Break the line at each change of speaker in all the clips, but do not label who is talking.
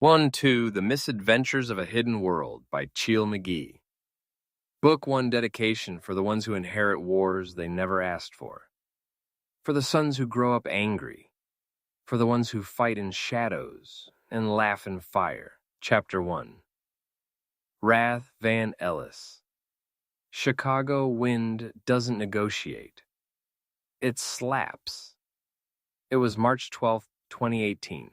The Misadventures of a Hidden World by Chyil McGee. Book 1 dedication for the ones who inherit wars they never asked for. For the sons who grow up angry. For the ones who fight in shadows and laugh in fire. Chapter 1. Wrath Van Ellis. Chicago wind doesn't negotiate. It slaps. It was March 12, 2018.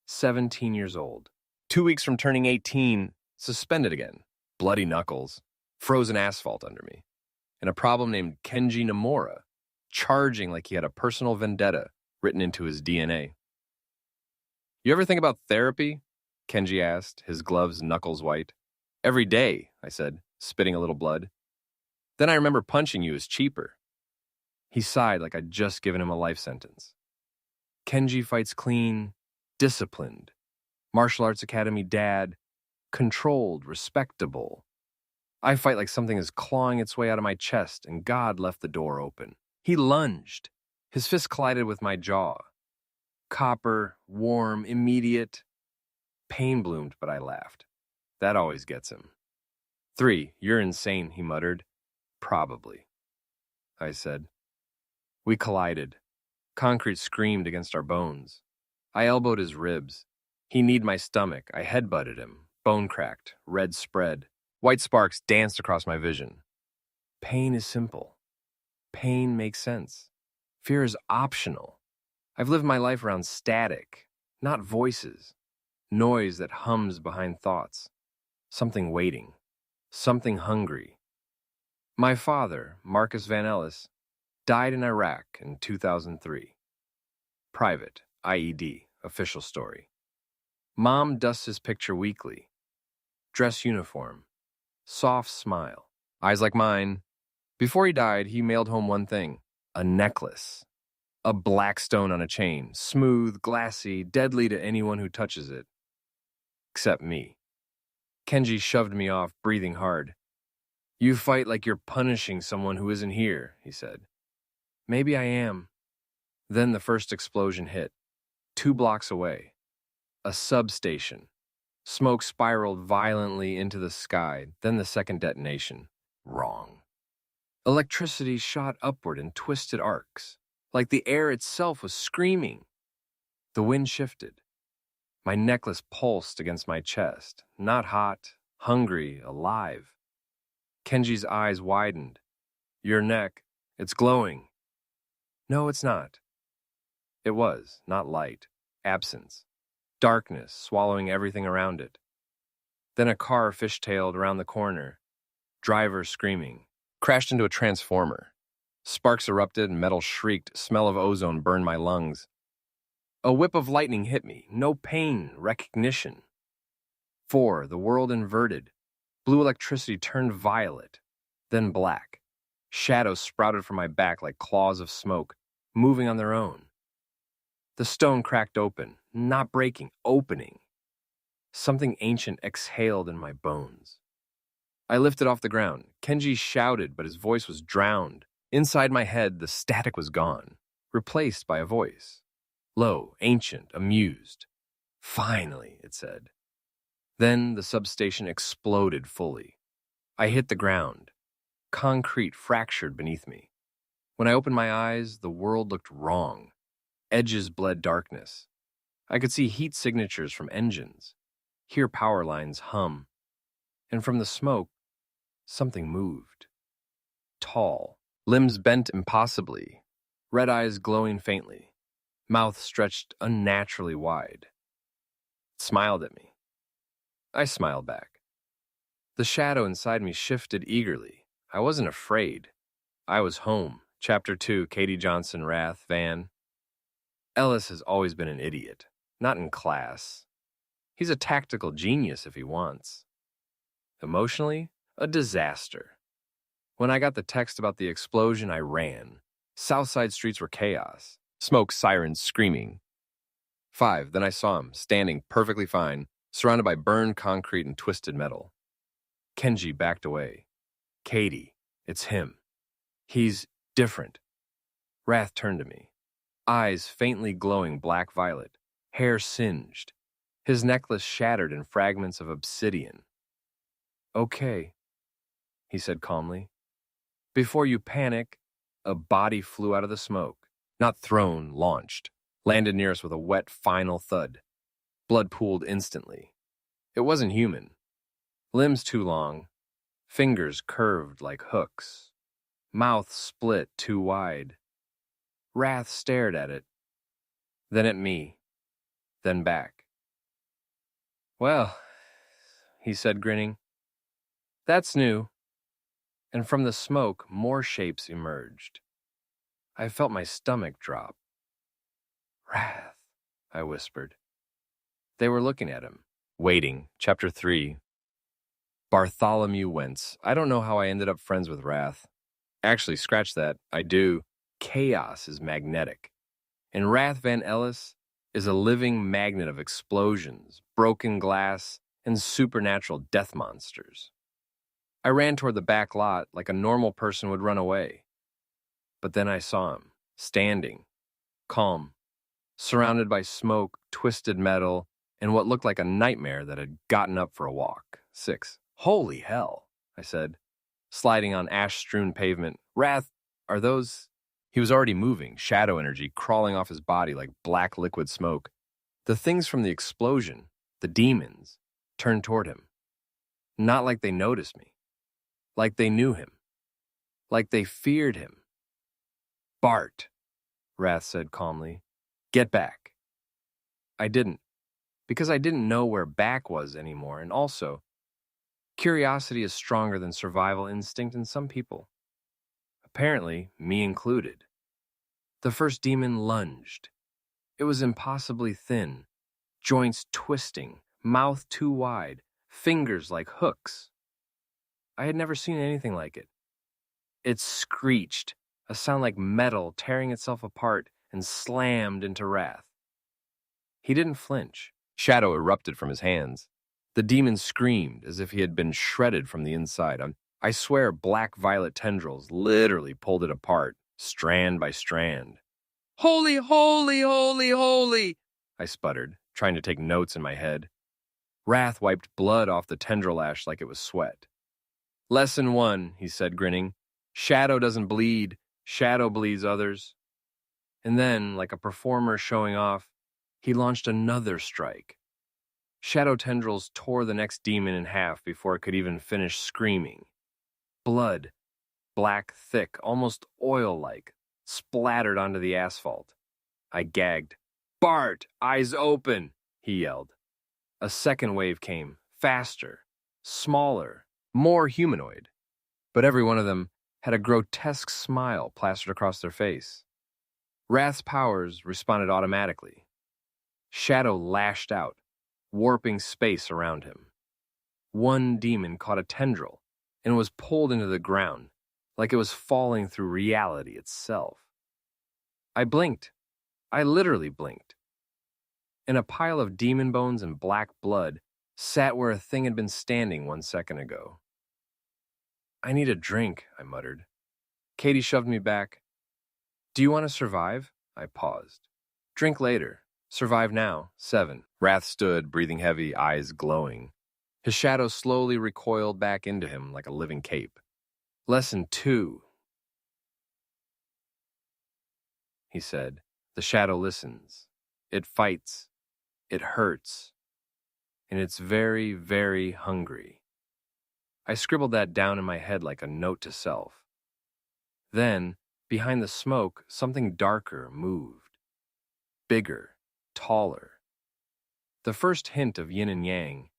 17 years old. 2 weeks from turning 18, suspended again. Bloody knuckles. Frozen asphalt under me. And a problem named Kenji Nomura, charging like he had a personal vendetta written into his DNA. You ever think about therapy? Kenji asked, his gloves knuckles white. Every day, I said, spitting a little blood. Then I remember punching you is cheaper. He sighed like I'd just given him a life sentence. Kenji fights clean, disciplined, martial arts academy dad, controlled, respectable. I fight like something is clawing its way out of my chest, and God left the door open. He lunged. His fist collided with my jaw. Copper, warm, immediate. Pain bloomed, but I laughed. That always gets him. 3, you're insane, he muttered. Probably, I said. We collided. Concrete screamed against our bones. I elbowed his ribs. He kneed my stomach. I headbutted him. Bone cracked. Red spread. White sparks danced across my vision. Pain is simple. Pain makes sense. Fear is optional. I've lived my life around static, not voices. Noise that hums behind thoughts. Something waiting. Something hungry. My father, Wrath Van Ellis, died in Iraq in 2003. Private, IED, official story. Mom dusts his picture weekly. Dress uniform. Soft smile. Eyes like mine. Before he died, he mailed home one thing. A necklace. A black stone on a chain. Smooth, glassy, deadly to anyone who touches it. Except me. Kenji shoved me off, breathing hard. You fight like you're punishing someone who isn't here, he said. Maybe I am. Then the first explosion hit. 2 blocks away. A substation. Smoke spiraled violently into the sky, then the second detonation. Wrong. Electricity shot upward in twisted arcs, like the air itself was screaming. The wind shifted. My necklace pulsed against my chest, not hot, hungry, alive. Kenji's eyes widened. Your neck, it's glowing. No, it's not. It was, not light. Absence. Darkness, swallowing everything around it. Then a car fishtailed around the corner. Driver screaming. Crashed into a transformer. Sparks erupted, metal shrieked, smell of ozone burned my lungs. A whip of lightning hit me. No pain, recognition. 4, the world inverted. Blue electricity turned violet, then black. Shadows sprouted from my back like claws of smoke, moving on their own. The stone cracked open, not breaking, opening. Something ancient exhaled in my bones. I lifted off the ground. Kenji shouted, but his voice was drowned. Inside my head, the static was gone, replaced by a voice. Low, ancient, amused. Finally, it said. Then the substation exploded fully. I hit the ground. Concrete fractured beneath me. When I opened my eyes, the world looked wrong. Edges bled darkness. I could see heat signatures from engines, hear power lines hum. And from the smoke, something moved. Tall, limbs bent impossibly, red eyes glowing faintly, mouth stretched unnaturally wide. It smiled at me. I smiled back. The shadow inside me shifted eagerly. I wasn't afraid. I was home. Chapter 2, Katie Johnson, Wrath Van. Ellis has always been an idiot, not in class. He's a tactical genius if he wants. Emotionally, a disaster. When I got the text about the explosion, I ran. Southside streets were chaos. Smoke sirens screaming. 5, then I saw him, standing perfectly fine, surrounded by burned concrete and twisted metal. Kenji backed away. Katie, it's him. He's different. Wrath turned to me. Eyes faintly glowing black-violet. Hair singed. His necklace shattered in fragments of obsidian. "Okay," he said calmly. "Before you panic," a body flew out of the smoke. Not thrown, launched. Landed near us with a wet, final thud. Blood pooled instantly. It wasn't human. Limbs too long. Fingers curved like hooks. Mouth split too wide. Wrath stared at it. Then at me. Then back. "Well," he said, grinning. "That's new." And from the smoke, more shapes emerged. I felt my stomach drop. "Wrath," I whispered. They were looking at him. Waiting. Chapter 3. Bartholomew Wentz. I don't know how I ended up friends with Wrath. Actually, scratch that. I do. Chaos is magnetic. And Wrath Van Ellis is a living magnet of explosions, broken glass, and supernatural death monsters. I ran toward the back lot like a normal person would run away. But then I saw him, standing, calm, surrounded by smoke, twisted metal, and what looked like a nightmare that had gotten up for a walk. 6. "Holy hell," I said, sliding on ash-strewn pavement. "Wrath, are those—" He was already moving, shadow energy crawling off his body like black liquid smoke. The things from the explosion, the demons, turned toward him. Not like they noticed me. Like they knew him. Like they feared him. "Bart," Wrath said calmly. "Get back." I didn't, because I didn't know where back was anymore, and also, curiosity is stronger than survival instinct in some people. Apparently, me included. The first demon lunged. It was impossibly thin, joints twisting, mouth too wide, fingers like hooks. I had never seen anything like it. It screeched, a sound like metal tearing itself apart, and slammed into Wrath. He didn't flinch. Shadow erupted from his hands. The demon screamed as if he had been shredded from the inside. I swear black-violet tendrils literally pulled it apart, strand by strand. "Holy, holy, holy, holy," I sputtered, trying to take notes in my head. Wrath wiped blood off the tendril ash like it was sweat. "Lesson 1, he said, grinning. "Shadow doesn't bleed. Shadow bleeds others." And then, like a performer showing off, he launched another strike. Shadow tendrils tore the next demon in half before it could even finish screaming. Blood, black, thick, almost oil-like, splattered onto the asphalt. I gagged. "Bart, eyes open," he yelled. A second wave came, faster, smaller, more humanoid. But every one of them had a grotesque smile plastered across their face. Wrath's powers responded automatically. Shadow lashed out, warping space around him. One demon caught a tendril and was pulled into the ground, like it was falling through reality itself. I blinked. I literally blinked. And a pile of demon bones and black blood sat where a thing had been standing 1 second ago. "I need a drink," I muttered. Katie shoved me back. "Do you want to survive?" I paused. "Drink later. Survive now. 7. Wrath stood, breathing heavy, eyes glowing. His shadow slowly recoiled back into him like a living cape. "Lesson 2, he said. "The shadow listens. It fights. It hurts. And it's very, very hungry." I scribbled that down in my head like a note to self. Then, behind the smoke, something darker moved. Bigger, taller. The first hint of yin and yang.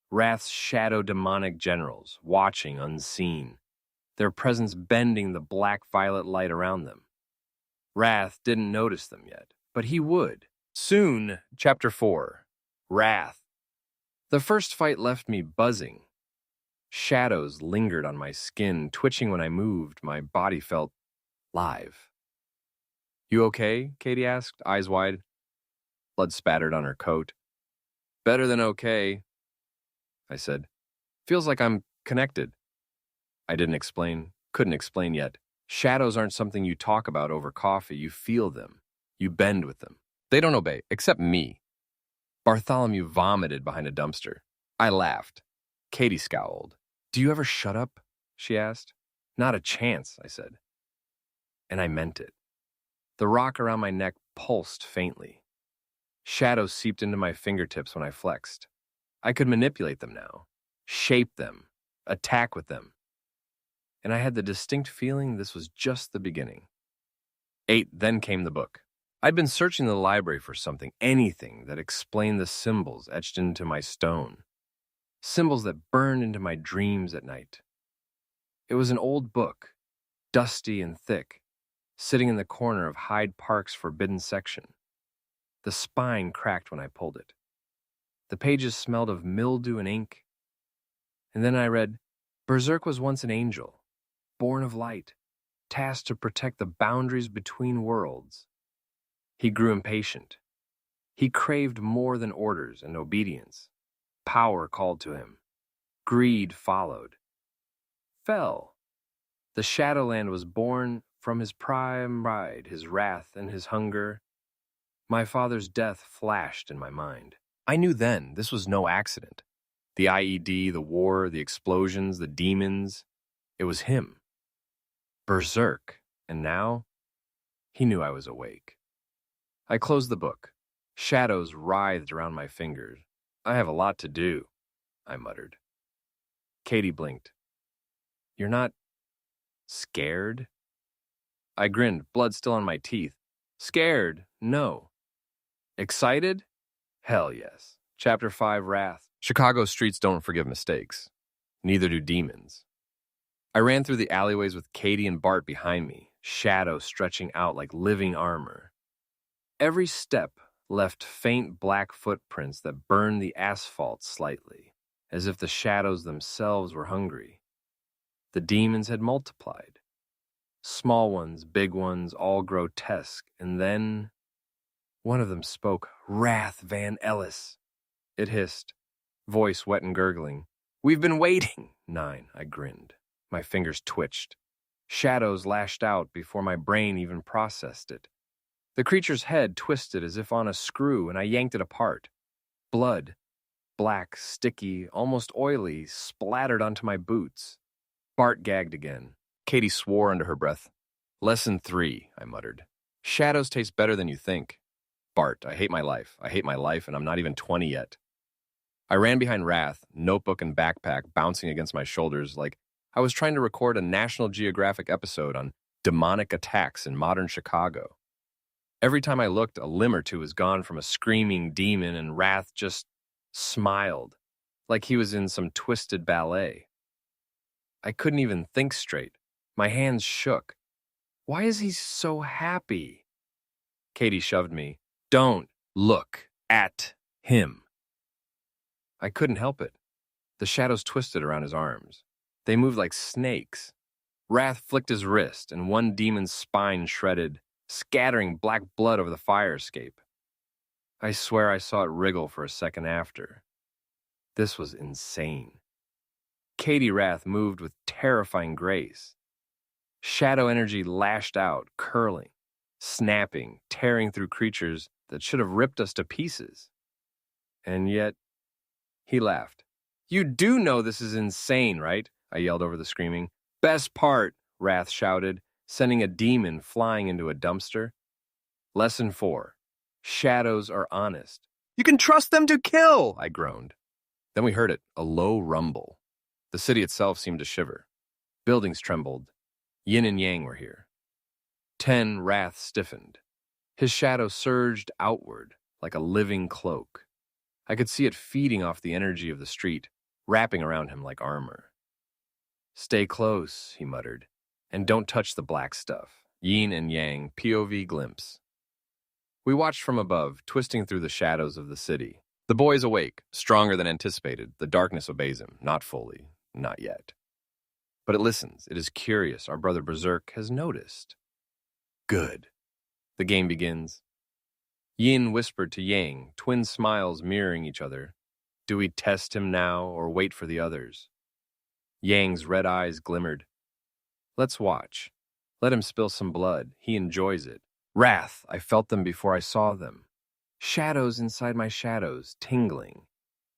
Wrath's shadow demonic generals, watching unseen, their presence bending the black-violet light around them. Wrath didn't notice them yet, but he would. Soon. Chapter 4. Wrath. The first fight left me buzzing. Shadows lingered on my skin, twitching when I moved. My body felt live. "You okay?" Katie asked, eyes wide. Blood spattered on her coat. "Better than okay," I said. "Feels like I'm connected." I didn't explain, couldn't explain yet. Shadows aren't something you talk about over coffee. You feel them. You bend with them. They don't obey, except me. Bartholomew vomited behind a dumpster. I laughed. Katie scowled. "Do you ever shut up?" she asked. "Not a chance," I said. And I meant it. The rock around my neck pulsed faintly. Shadows seeped into my fingertips when I flexed. I could manipulate them now, shape them, attack with them. And I had the distinct feeling this was just the beginning. Then came the book. I'd been searching the library for something, anything that explained the symbols etched into my stone. Symbols that burned into my dreams at night. It was an old book, dusty and thick, sitting in the corner of Hyde Park's forbidden section. The spine cracked when I pulled it. The pages smelled of mildew and ink. And then I read, Berserk was once an angel, born of light, tasked to protect the boundaries between worlds. He grew impatient. He craved more than orders and obedience. Power called to him. Greed followed. Fell. The Shadowland was born from his prime ride, his wrath and his hunger. My father's death flashed in my mind. I knew then this was no accident. The IED, the war, the explosions, the demons. It was him. Berserk. And now, he knew I was awake. I closed the book. Shadows writhed around my fingers. "I have a lot to do," I muttered. Katie blinked. "You're not scared?" I grinned, blood still on my teeth. "Scared? No. Excited? Hell yes." Chapter 5, Wrath. Chicago streets don't forgive mistakes. Neither do demons. I ran through the alleyways with Katie and Bart behind me, shadows stretching out like living armor. Every step left faint black footprints that burned the asphalt slightly, as if the shadows themselves were hungry. The demons had multiplied. Small ones, big ones, all grotesque, and then one of them spoke, Wrath Van Ellis. It hissed, voice wet and gurgling. "We've been waiting." 9, I grinned. My fingers twitched. Shadows lashed out before my brain even processed it. The creature's head twisted as if on a screw, and I yanked it apart. Blood, black, sticky, almost oily, splattered onto my boots. Bart gagged again. Katie swore under her breath. "Lesson 3, I muttered. Shadows taste better than you think. Bart, I hate my life. I hate my life, and I'm not even 20 yet." I ran behind Wrath, notebook and backpack bouncing against my shoulders like I was trying to record a National Geographic episode on demonic attacks in modern Chicago. Every time I looked, a limb or two was gone from a screaming demon, and Wrath just smiled, like he was in some twisted ballet. I couldn't even think straight. My hands shook. Why is he so happy? Katie shoved me. "Don't look at him." I couldn't help it. The shadows twisted around his arms. They moved like snakes. Wrath flicked his wrist, and one demon's spine shredded, scattering black blood over the fire escape. I swear I saw it wriggle for a second after. This was insane. Katie Wrath moved with terrifying grace. Shadow energy lashed out, curling, snapping, tearing through creatures that should have ripped us to pieces. And yet, he laughed. "You do know this is insane, right?" I yelled over the screaming. "Best part," Wrath shouted, sending a demon flying into a dumpster. Lesson 4. Shadows are honest. "You can trust them to kill," I groaned. Then we heard it, a low rumble. The city itself seemed to shiver. Buildings trembled. Yin and yang were here. 10, Wrath stiffened. His shadow surged outward like a living cloak. I could see it feeding off the energy of the street, wrapping around him like armor. "Stay close," he muttered, "and don't touch the black stuff." Yin and yang, POV glimpse. We watched from above, twisting through the shadows of the city. The boy is awake, stronger than anticipated. The darkness obeys him, not fully, not yet. But it listens, it is curious. Our brother Berserk has noticed. Good. The game begins. Yin whispered to Yang, twin smiles mirroring each other. Do we test him now or wait for the others? Yang's red eyes glimmered. Let's watch. Let him spill some blood. He enjoys it. Wrath, I felt them before I saw them. Shadows inside my shadows, tingling.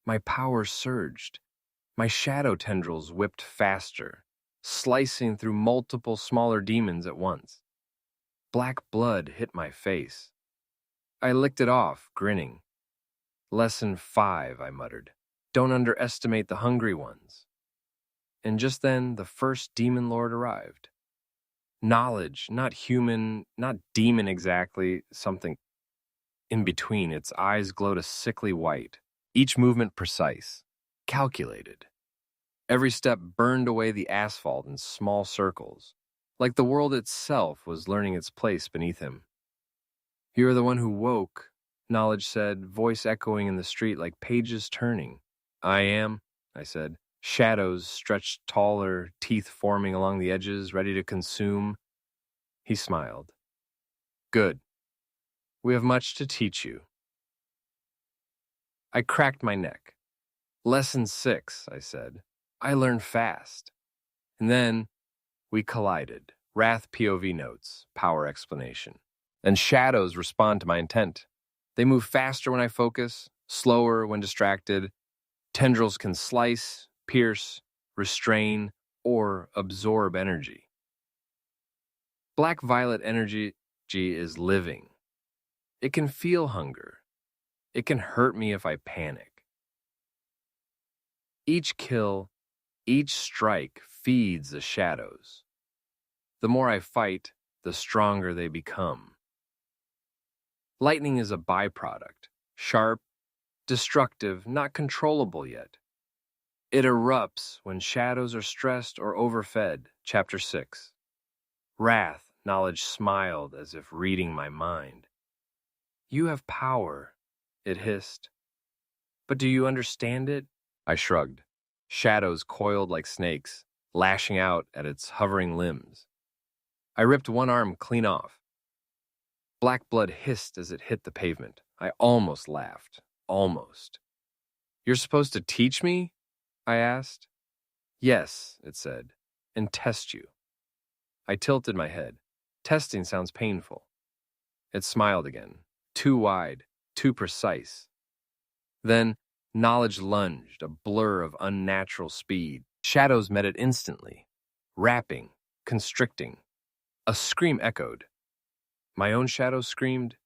My power surged. My shadow tendrils whipped faster, slicing through multiple smaller demons at once. Black blood hit my face. I licked it off, grinning. Lesson 5, I muttered. Don't underestimate the hungry ones. And just then, the first demon lord arrived. Knowledge, not human, not demon exactly, something in between. Its eyes glowed a sickly white, each movement precise, calculated. Every step burned away the asphalt in small circles, like the world itself was learning its place beneath him. "You are the one who woke," Knowledge said, voice echoing in the street like pages turning. "I am," I said. Shadows stretched taller, teeth forming along the edges, ready to consume. He smiled. "Good. We have much to teach you." I cracked my neck. "Lesson 6, I said. "I learn fast." And then we collided. Wrath POV notes, power explanation. And shadows respond to my intent. They move faster when I focus, slower when distracted. Tendrils can slice, pierce, restrain, or absorb energy. Black-violet energy is living. It can feel hunger. It can hurt me if I panic. Each kill, each strike feeds the shadows. The more I fight, the stronger they become. Lightning is a byproduct, sharp, destructive, not controllable yet. It erupts when shadows are stressed or overfed, Chapter 6. Wrath, Knowledge smiled as if reading my mind. "You have power," it hissed. "But do you understand it?" I shrugged. Shadows coiled like snakes, lashing out at its hovering limbs. I ripped one arm clean off. Black blood hissed as it hit the pavement. I almost laughed. Almost. "You're supposed to teach me?" I asked. "Yes," it said, "and test you." I tilted my head. Testing sounds painful. It smiled again. Too wide, too precise. Then Knowledge lunged, a blur of unnatural speed. Shadows met it instantly. Wrapping, constricting. A scream echoed. My own shadow screamed.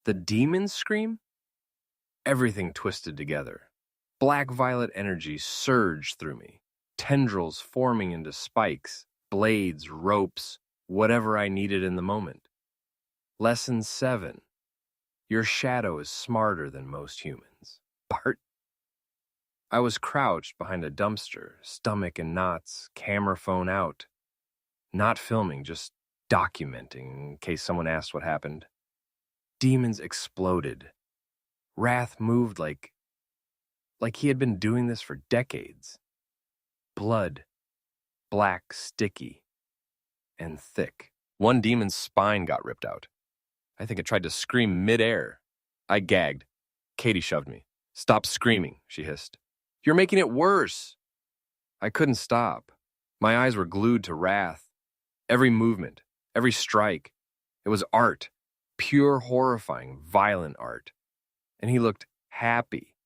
The demons scream? Everything twisted together. Black-violet energy surged through me, tendrils forming into spikes, blades, ropes, whatever I needed in the moment. Lesson 7. Your shadow is smarter than most humans. Bart. I was crouched behind a dumpster, stomach in knots, camera phone out. Not filming, just documenting in case someone asked what happened. Demons exploded. Wrath moved like he had been doing this for decades. Blood, black, sticky, and thick. One demon's spine got ripped out. I think it tried to scream mid-air. I gagged. Katie shoved me. "Stop screaming," she hissed. "You're making it worse." I couldn't stop. My eyes were glued to Wrath. Every movement, every strike. It was art. Pure, horrifying, violent art. And he looked happy.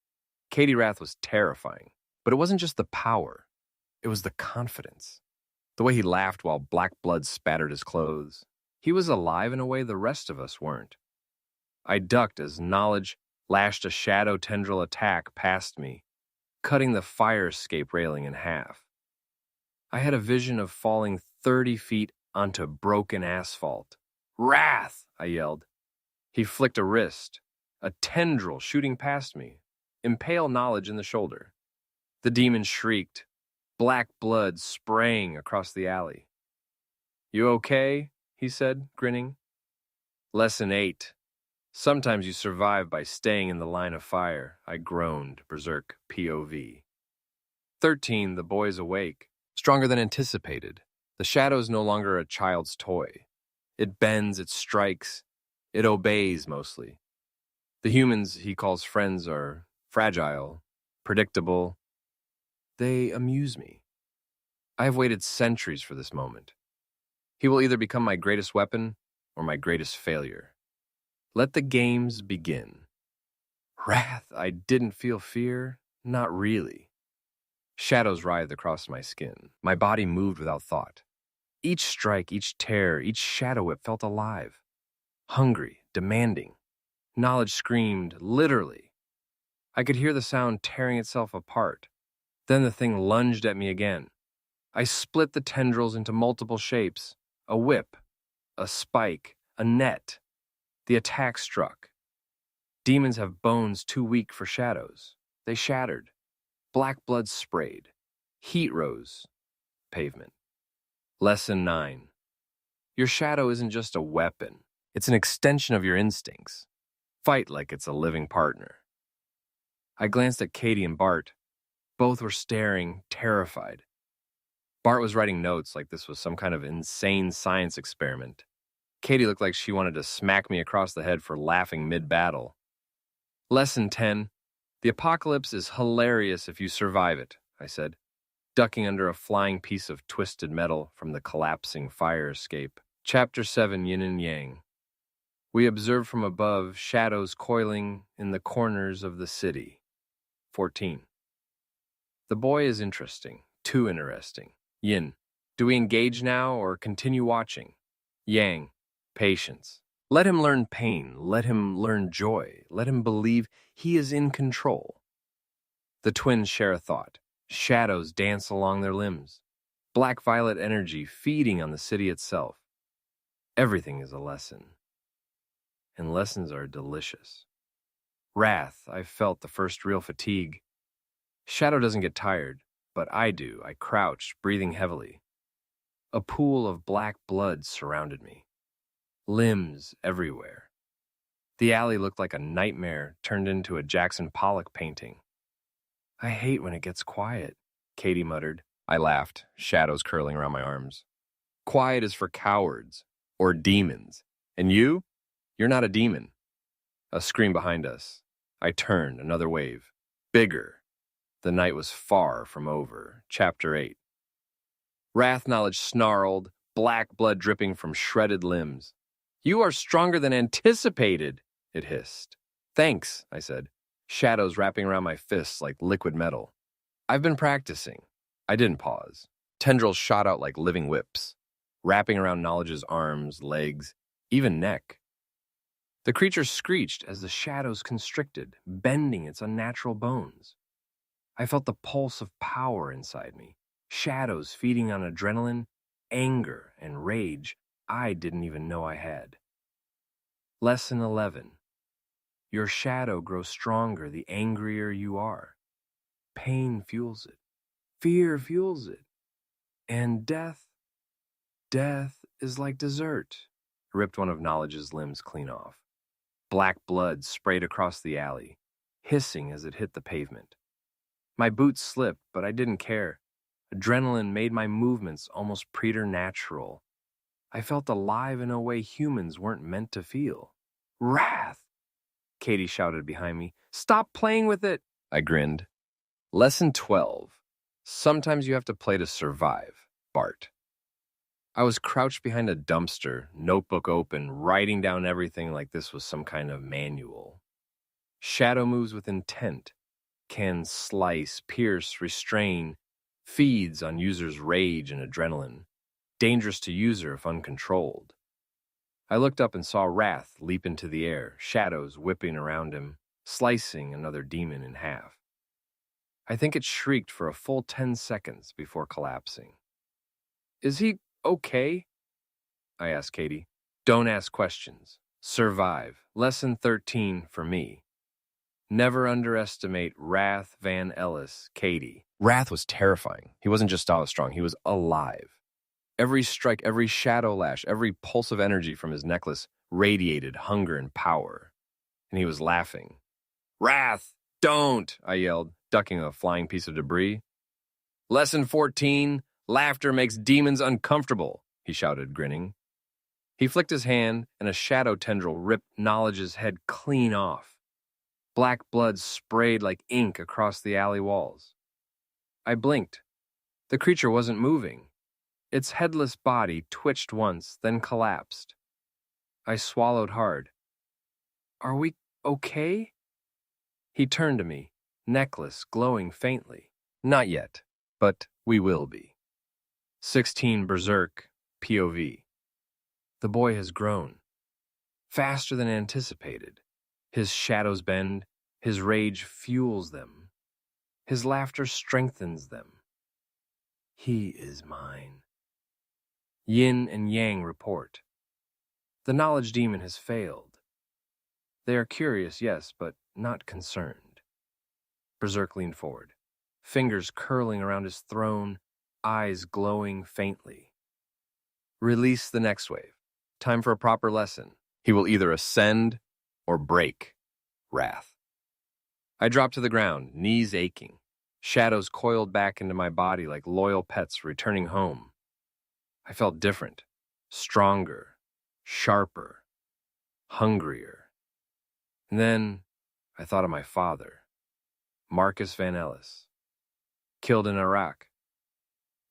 Katie Wrath was terrifying. But it wasn't just the power. It was the confidence. The way he laughed while black blood spattered his clothes. He was alive in a way the rest of us weren't. I ducked as Knowledge lashed a shadow tendril attack past me, cutting the fire escape railing in half. I had a vision of falling 30 feet onto broken asphalt. "Wrath!" I yelled. He flicked a wrist, a tendril shooting past me, impale Knowledge in the shoulder. The demon shrieked, black blood spraying across the alley. "You okay?" he said, grinning. Lesson 8. Sometimes you survive by staying in the line of fire, I groaned, Berserk POV. 13. The boy's awake, stronger than anticipated. The shadow is no longer a child's toy. It bends, it strikes, it obeys mostly. The humans he calls friends are fragile, predictable. They amuse me. I have waited centuries for this moment. He will either become my greatest weapon or my greatest failure. Let the games begin. Wrath, I didn't feel fear, not really. Shadows writhed across my skin. My body moved without thought. Each strike, each tear, each shadow whip felt alive. Hungry, demanding. Knowledge screamed, literally. I could hear the sound tearing itself apart. Then the thing lunged at me again. I split the tendrils into multiple shapes. A whip, a spike, a net. The attack struck. Demons have bones too weak for shadows. They shattered. Black blood sprayed. Heat rose. Pavement. Lesson 9. Your shadow isn't just a weapon. It's an extension of your instincts. Fight like it's a living partner. I glanced at Katie and Bart. Both were staring, terrified. Bart was writing notes like this was some kind of insane science experiment. Katie looked like she wanted to smack me across the head for laughing mid-battle. Lesson 10. The apocalypse is hilarious if you survive it, I said, ducking under a flying piece of twisted metal from the collapsing fire escape. Chapter 7, Yin and Yang. We observed from above shadows coiling in the corners of the city. 14. The boy is interesting, too interesting. Yin. Do we engage now or continue watching? Yang. Patience. Let him learn pain. Let him learn joy. Let him believe he is in control. The twins share a thought. Shadows dance along their limbs. Black-violet energy feeding on the city itself. Everything is a lesson. And lessons are delicious. Wrath, I felt the first real fatigue. Shadow doesn't get tired, but I do. I crouched, breathing heavily. A pool of black blood surrounded me. Limbs everywhere. The alley looked like a nightmare turned into a Jackson Pollock painting. I hate when it gets quiet, Katie muttered. I laughed, shadows curling around my arms. Quiet is for cowards, or demons. And you? You're not a demon. A scream behind us. I turned, another wave. Bigger. The night was far from over. Chapter 8. Wrath knowledge snarled, black blood dripping from shredded limbs. You are stronger than anticipated, it hissed. Thanks, I said, shadows wrapping around my fists like liquid metal. I've been practicing. I didn't pause. Tendrils shot out like living whips, wrapping around knowledge's arms, legs, even neck. The creature screeched as the shadows constricted, bending its unnatural bones. I felt the pulse of power inside me, shadows feeding on adrenaline, anger, and rage I didn't even know I had. Lesson 11. Your shadow grows stronger the angrier you are. Pain fuels it. Fear fuels it. And death is like dessert. I ripped one of knowledge's limbs clean off. Black blood sprayed across the alley, hissing as it hit the pavement. My boots slipped, but I didn't care. Adrenaline made my movements almost preternatural. I felt alive in a way humans weren't meant to feel. Wrath! Katie shouted behind me. Stop playing with it! I grinned. Lesson 12. Sometimes you have to play to survive, Bart. I was crouched behind a dumpster, notebook open, writing down everything like this was some kind of manual. Shadow moves with intent. Can slice, pierce, restrain, feeds on user's rage and adrenaline. Dangerous to user if uncontrolled. I looked up and saw Wrath leap into the air, shadows whipping around him, slicing another demon in half. I think it shrieked for a full 10 seconds before collapsing. Is he okay? I asked Katie. Don't ask questions. Survive. Lesson 13 for me. Never underestimate Wrath Van Ellis, Katie. Wrath was terrifying. He wasn't just strong, he was alive. Every strike, every shadow lash, every pulse of energy from his necklace radiated hunger and power. And he was laughing. Wrath, don't, I yelled, ducking a flying piece of debris. Lesson 14, laughter makes demons uncomfortable, he shouted, grinning. He flicked his hand, and a shadow tendril ripped Knowledge's head clean off. Black blood sprayed like ink across the alley walls. I blinked. The creature wasn't moving. Its headless body twitched once, then collapsed. I swallowed hard. Are we okay? He turned to me, necklace glowing faintly. Not yet, but we will be. 16 Berserk, POV. The boy has grown. Faster than anticipated. His shadows bend, his rage fuels them. His laughter strengthens them. He is mine. Yin and Yang report. The knowledge demon has failed. They are curious, yes, but not concerned. Berserk leaned forward, fingers curling around his throne, eyes glowing faintly. Release the next wave. Time for a proper lesson. He will either ascend or break. Wrath. I dropped to the ground, knees aching. Shadows coiled back into my body like loyal pets returning home. I felt different, stronger, sharper, hungrier. And then I thought of my father, Marcus Van Ellis, killed in Iraq.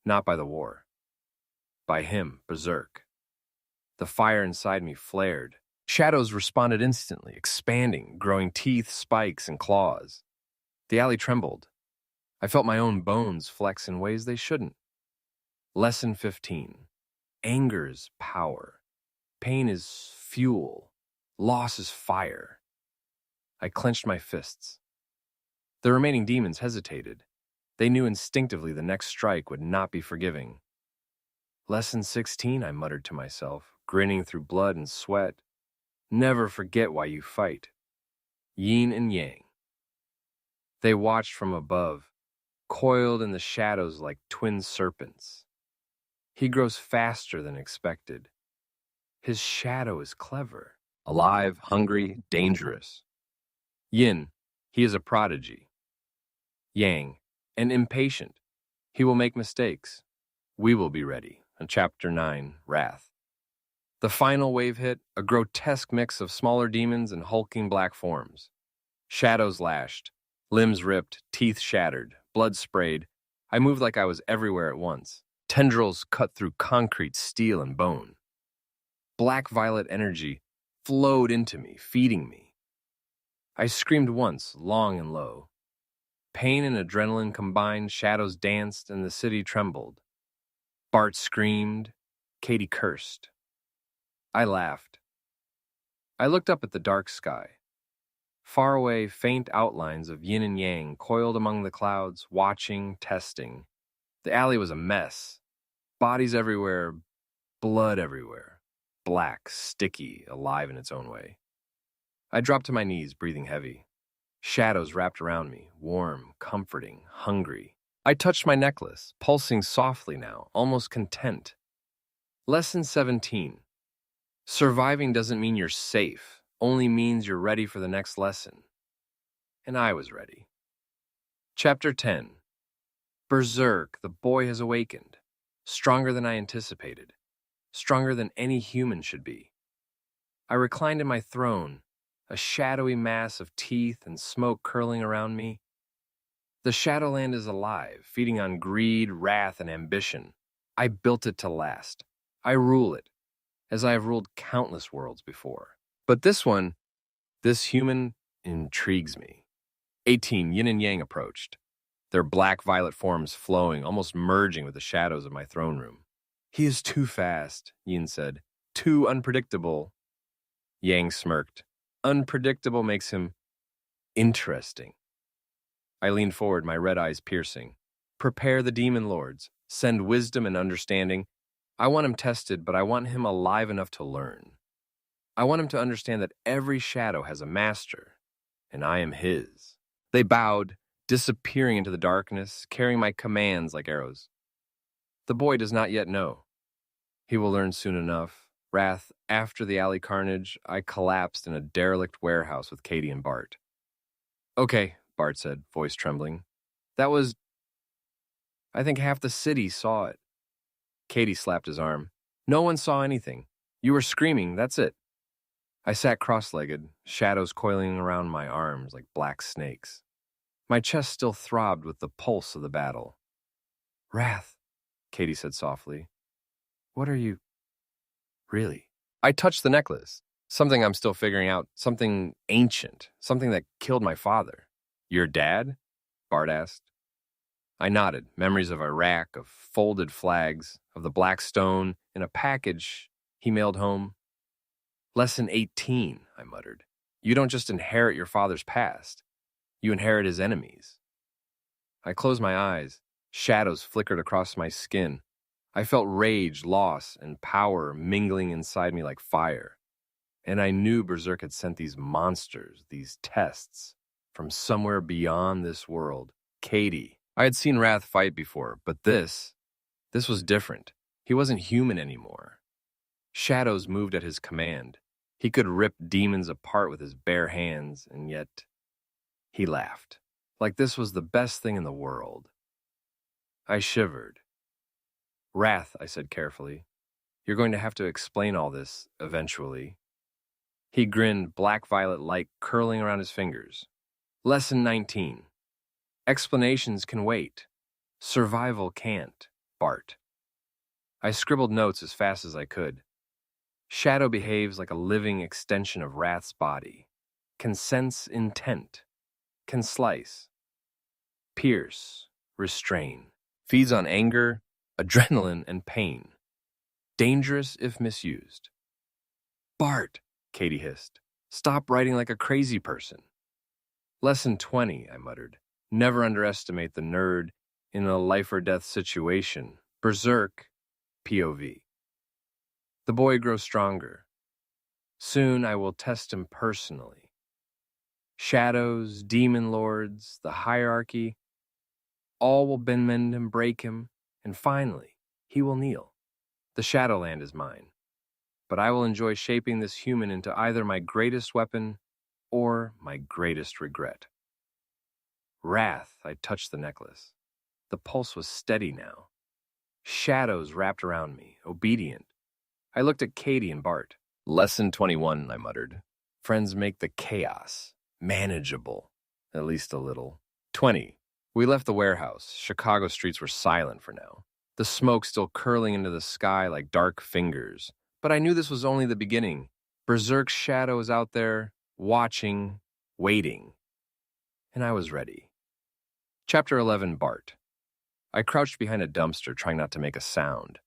Not by the war. By him, Berserk. The fire inside me flared. Shadows responded instantly, expanding, growing teeth, spikes, and claws. The alley trembled. I felt my own bones flex in ways they shouldn't. Lesson 15. Anger is power. Pain is fuel. Loss is fire. I clenched my fists. The remaining demons hesitated. They knew instinctively the next strike would not be forgiving. Lesson 16, I muttered to myself, grinning through blood and sweat. Never forget why you fight. Yin and Yang. They watched from above, coiled in the shadows like twin serpents. He grows faster than expected. His shadow is clever. Alive, hungry, dangerous. Yin, he is a prodigy. Yang, and impatient. He will make mistakes. We will be ready. In Chapter 9, Wrath. The final wave hit, a grotesque mix of smaller demons and hulking black forms. Shadows lashed, limbs ripped, teeth shattered, blood sprayed. I moved like I was everywhere at once. Tendrils cut through concrete, steel, and bone. Black-violet energy flowed into me, feeding me. I screamed once, long and low. Pain and adrenaline combined, shadows danced, and the city trembled. Bart screamed, Katie cursed. I laughed. I looked up at the dark sky. Far away, faint outlines of yin and yang coiled among the clouds, watching, testing. The alley was a mess. Bodies everywhere, blood everywhere. Black, sticky, alive in its own way. I dropped to my knees, breathing heavy. Shadows wrapped around me, warm, comforting, hungry. I touched my necklace, pulsing softly now, almost content. Lesson 17. Surviving doesn't mean you're safe, only means you're ready for the next lesson. And I was ready. Chapter 10. Berserk, the boy has awakened. Stronger than I anticipated. Stronger than any human should be. I reclined in my throne, a shadowy mass of teeth and smoke curling around me. The Shadowland is alive, feeding on greed, wrath, and ambition. I built it to last. I rule it, as I have ruled countless worlds before. But this one, this human, intrigues me. 18 Yin and Yang approached, their black-violet forms flowing, almost merging with the shadows of my throne room. He is too fast, Yin said. Too unpredictable. Yang smirked. Unpredictable makes him interesting. I leaned forward, my red eyes piercing. Prepare the demon lords. Send wisdom and understanding. I want him tested, but I want him alive enough to learn. I want him to understand that every shadow has a master, and I am his. They bowed, disappearing into the darkness, carrying my commands like arrows. The boy does not yet know. He will learn soon enough. Wrath, after the alley carnage, I collapsed in a derelict warehouse with Katie and Bart. Okay, Bart said, voice trembling. That was... I think half the city saw it. Katie slapped his arm. No one saw anything. You were screaming, that's it. I sat cross-legged, shadows coiling around my arms like black snakes. My chest still throbbed with the pulse of the battle. Wrath, Katie said softly. What are you... Really? I touched the necklace. Something I'm still figuring out, something ancient, something that killed my father. Your dad? Bart asked. I nodded, memories of Iraq, of folded flags, of the Black Stone, in a package he mailed home. Lesson 18, I muttered. You don't just inherit your father's past. You inherit his enemies. I closed my eyes. Shadows flickered across my skin. I felt rage, loss, and power mingling inside me like fire. And I knew Berserk had sent these monsters, these tests, from somewhere beyond this world. Katie. I had seen Wrath fight before, but this was different. He wasn't human anymore. Shadows moved at his command. He could rip demons apart with his bare hands, and yet he laughed, like this was the best thing in the world. I shivered. Wrath, I said carefully. You're going to have to explain all this eventually. He grinned, black-violet light curling around his fingers. Lesson 19. Explanations can wait. Survival can't, Bart. I scribbled notes as fast as I could. Shadow behaves like a living extension of Wrath's body. Can sense intent. Can slice. Pierce. Restrain. Feeds on anger, adrenaline, and pain. Dangerous if misused. Bart, Katie hissed. Stop writing like a crazy person. Lesson 20, I muttered. Never underestimate the nerd in a life-or-death situation. Berserk, POV. The boy grows stronger. Soon I will test him personally. Shadows, demon lords, the hierarchy, all will bend him, break him, and finally, he will kneel. The Shadowland is mine. But I will enjoy shaping this human into either my greatest weapon or my greatest regret. Wrath, I touched the necklace. The pulse was steady now. Shadows wrapped around me, obedient. I looked at Katie and Bart. Lesson 21, I muttered. Friends make the chaos manageable, at least a little. 20. We left the warehouse. Chicago streets were silent for now, the smoke still curling into the sky like dark fingers. But I knew this was only the beginning. Berserk's shadow was out there, watching, waiting. And I was ready. Chapter 11, Bart. I crouched behind a dumpster, trying not to make a sound.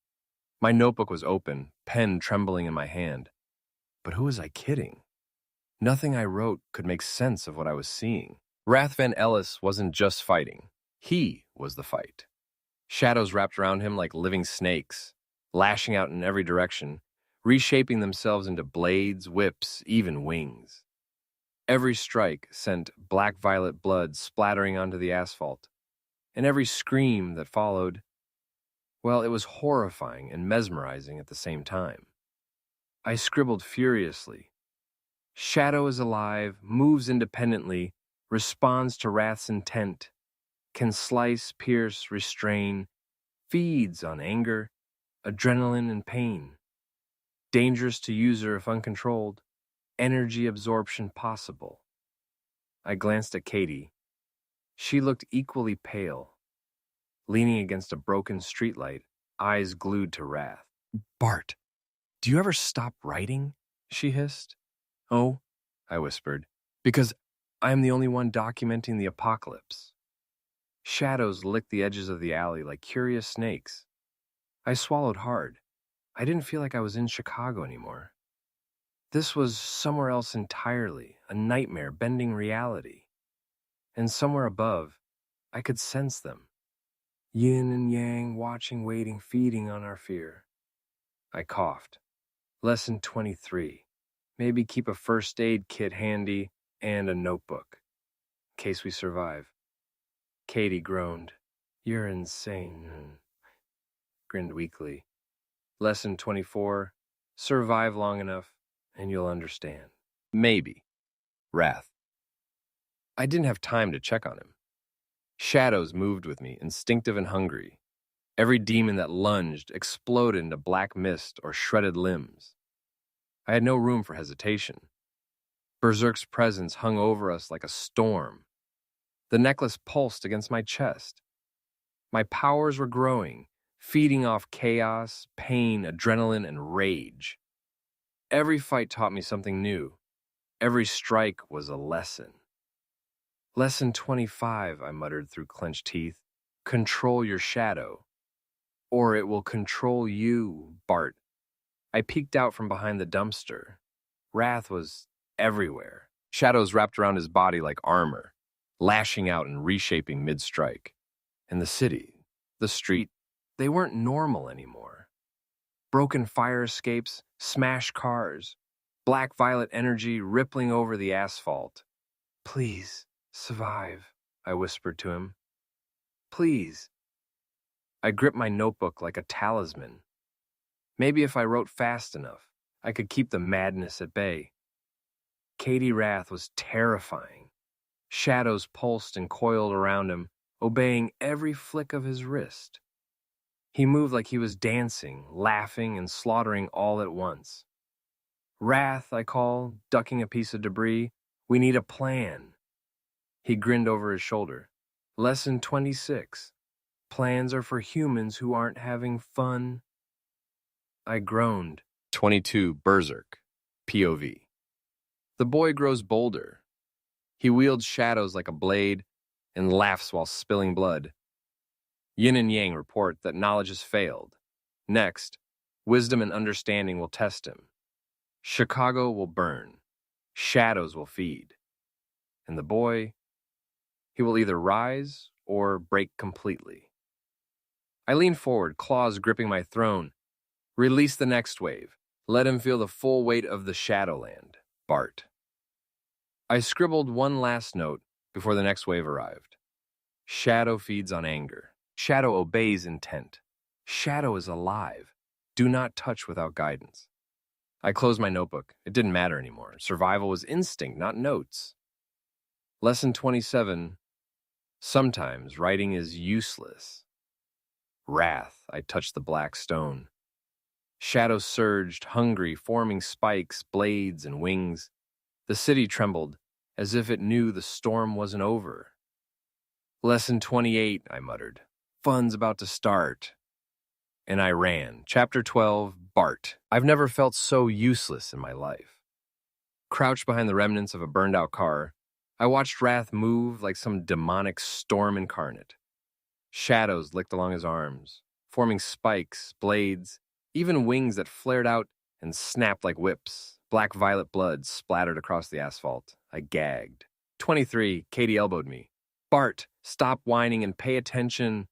My notebook was open, pen trembling in my hand. But who was I kidding? Nothing I wrote could make sense of what I was seeing. Wrath Van Ellis wasn't just fighting. He was the fight. Shadows wrapped around him like living snakes, lashing out in every direction, reshaping themselves into blades, whips, even wings. Every strike sent black-violet blood splattering onto the asphalt, and every scream that followed, well, it was horrifying and mesmerizing at the same time. I scribbled furiously. Shadow is alive, moves independently, responds to Wrath's intent, can slice, pierce, restrain, feeds on anger, adrenaline, and pain. Dangerous to user if uncontrolled, energy absorption possible. I glanced at Katie. She looked equally pale, leaning against a broken streetlight, eyes glued to Wrath. Bart, do you ever stop writing? She hissed. Oh, I whispered, because I am the only one documenting the apocalypse. Shadows licked the edges of the alley like curious snakes. I swallowed hard. I didn't feel like I was in Chicago anymore. This was somewhere else entirely, a nightmare bending reality. And somewhere above, I could sense them. Yin and yang, watching, waiting, feeding on our fear. I coughed. Lesson 23. Maybe keep a first aid kit handy and a notebook, in case we survive. Katie groaned. You're insane. Grinned weakly. Lesson 24. Survive long enough, and you'll understand. Maybe. Wrath. I didn't have time to check on him. Shadows moved with me, instinctive and hungry. Every demon that lunged exploded into black mist or shredded limbs. I had no room for hesitation. Berserk's presence hung over us like a storm. The necklace pulsed against my chest. My powers were growing, feeding off chaos, pain, adrenaline, and rage. Every fight taught me something new. Every strike was a lesson. Lesson 25, I muttered through clenched teeth. Control your shadow, or it will control you, Bart. I peeked out from behind the dumpster. Wrath was everywhere. Shadows wrapped around his body like armor, lashing out and reshaping mid-strike. And the city, the street, they weren't normal anymore. Broken fire escapes, smashed cars, black-violet energy rippling over the asphalt. Please, survive, I whispered to him. Please. I gripped my notebook like a talisman. Maybe if I wrote fast enough, I could keep the madness at bay. Katie Wrath was terrifying. Shadows pulsed and coiled around him, obeying every flick of his wrist. He moved like he was dancing, laughing, and slaughtering all at once. Wrath, I called, ducking a piece of debris. We need a plan. He grinned over his shoulder. Lesson 26. Plans are for humans who aren't having fun. I groaned. 22. Berserk. POV. The boy grows bolder. He wields shadows like a blade and laughs while spilling blood. Yin and Yang report that knowledge has failed. Next, wisdom and understanding will test him. Chicago will burn. Shadows will feed. And the boy, he will either rise or break completely. I leaned forward, claws gripping my throne. Release the next wave. Let him feel the full weight of the Shadowland. Bart. I scribbled one last note before the next wave arrived. Shadow feeds on anger. Shadow obeys intent. Shadow is alive. Do not touch without guidance. I closed my notebook. It didn't matter anymore. Survival was instinct, not notes. Lesson 27. Sometimes writing is useless. Wrath, I touched the black stone. Shadows surged, hungry, forming spikes, blades, and wings. The city trembled, as if it knew the storm wasn't over. Lesson 28, I muttered. Fun's about to start. And I ran. Chapter 12, Bart. I've never felt so useless in my life. Crouched behind the remnants of a burned-out car, I watched Wrath move like some demonic storm incarnate. Shadows licked along his arms, forming spikes, blades, even wings that flared out and snapped like whips. Black-violet blood splattered across the asphalt. I gagged. 23, Katie elbowed me. Bart, stop whining and pay attention.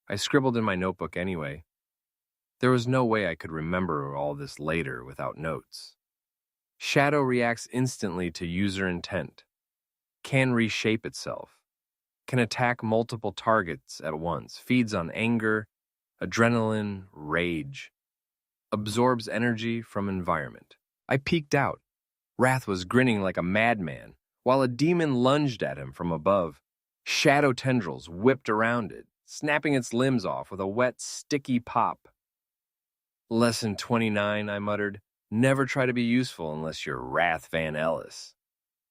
I scribbled in my notebook anyway. There was no way I could remember all this later without notes. Shadow reacts instantly to user intent. Can reshape itself. Can attack multiple targets at once. Feeds on anger, adrenaline, rage. Absorbs energy from environment. I peeked out. Wrath was grinning like a madman, while a demon lunged at him from above. Shadow tendrils whipped around it, snapping its limbs off with a wet, sticky pop. Lesson 29, I muttered. Never try to be useful unless you're Wrath Van Ellis.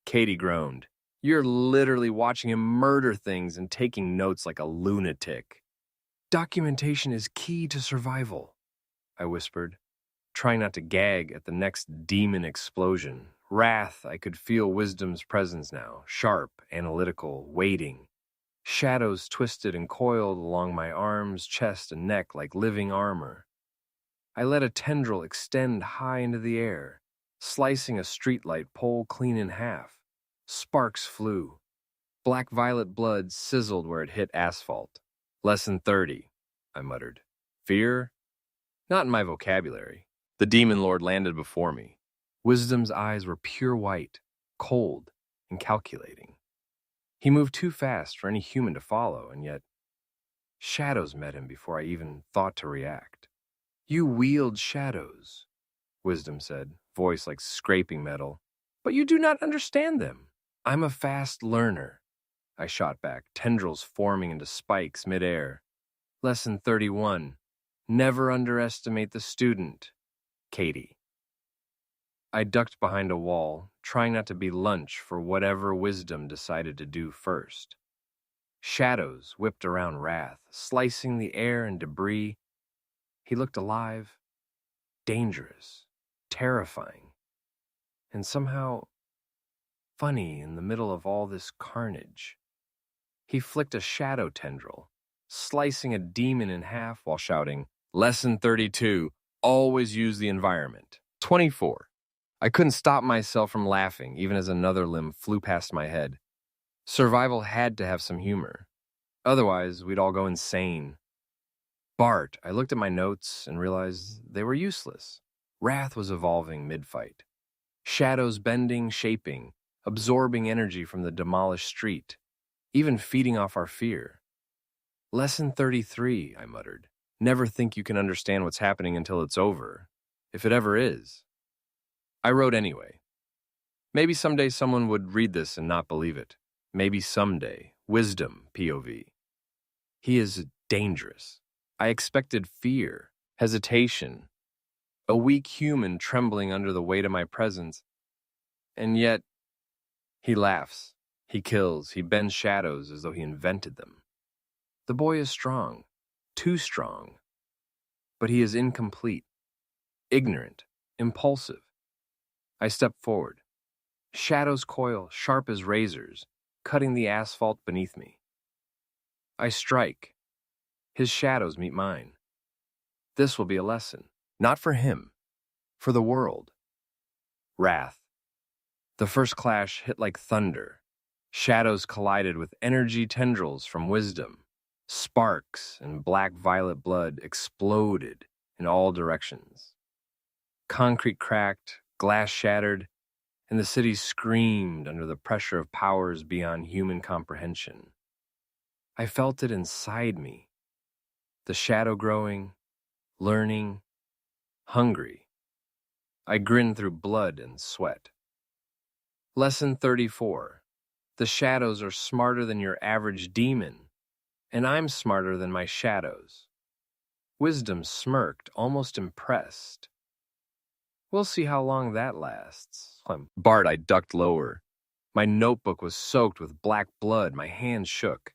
Katie groaned. You're literally watching him murder things and taking notes like a lunatic. Documentation is key to survival, I whispered, trying not to gag at the next demon explosion. Wrath, I could feel wisdom's presence now, sharp, analytical, waiting. Shadows twisted and coiled along my arms, chest, and neck like living armor. I let a tendril extend high into the air, slicing a streetlight pole clean in half. Sparks flew. Black-violet blood sizzled where it hit asphalt. Lesson 30, I muttered. Fear? Not in my vocabulary. The demon lord landed before me. Wisdom's eyes were pure white, cold, and calculating. He moved too fast for any human to follow, and yet shadows met him before I even thought to react. You wield shadows, Wisdom said, voice like scraping metal, but you do not understand them. I'm a fast learner, I shot back, tendrils forming into spikes midair. Lesson 31, never underestimate the student, Katie. I ducked behind a wall, trying not to be lunch for whatever Wisdom decided to do first. Shadows whipped around Wrath, slicing the air and debris. He looked alive, dangerous, terrifying. and somehow funny in the middle of all this carnage. He flicked a shadow tendril, slicing a demon in half while shouting, "Lesson 32, always use the environment." 24. I couldn't stop myself from laughing, even as another limb flew past my head. Survival had to have some humor. Otherwise, we'd all go insane. Bart, I looked at my notes and realized they were useless. Wrath was evolving mid-fight. Shadows bending, shaping, absorbing energy from the demolished street, even feeding off our fear. Lesson 33, I muttered. Never think you can understand what's happening until it's over, if it ever is. I wrote anyway. Maybe someday someone would read this and not believe it. Maybe someday. Wisdom, POV. He is dangerous. I expected fear, hesitation, a weak human trembling under the weight of my presence. And yet, he laughs, he kills, he bends shadows as though he invented them. The boy is strong, too strong, but he is incomplete, ignorant, impulsive. I step forward. Shadows coil, sharp as razors, cutting the asphalt beneath me. I strike. His shadows meet mine. This will be a lesson, not for him, for the world. Wrath. The first clash hit like thunder. Shadows collided with energy tendrils from wisdom. Sparks and black-violet blood exploded in all directions. Concrete cracked, glass shattered, and the city screamed under the pressure of powers beyond human comprehension. I felt it inside me. The shadow growing, learning, hungry. I grinned through blood and sweat. Lesson 34. The shadows are smarter than your average demon, and I'm smarter than my shadows. Wisdom smirked, almost impressed. We'll see how long that lasts. Bart, I ducked lower. My notebook was soaked with black blood. My hands shook.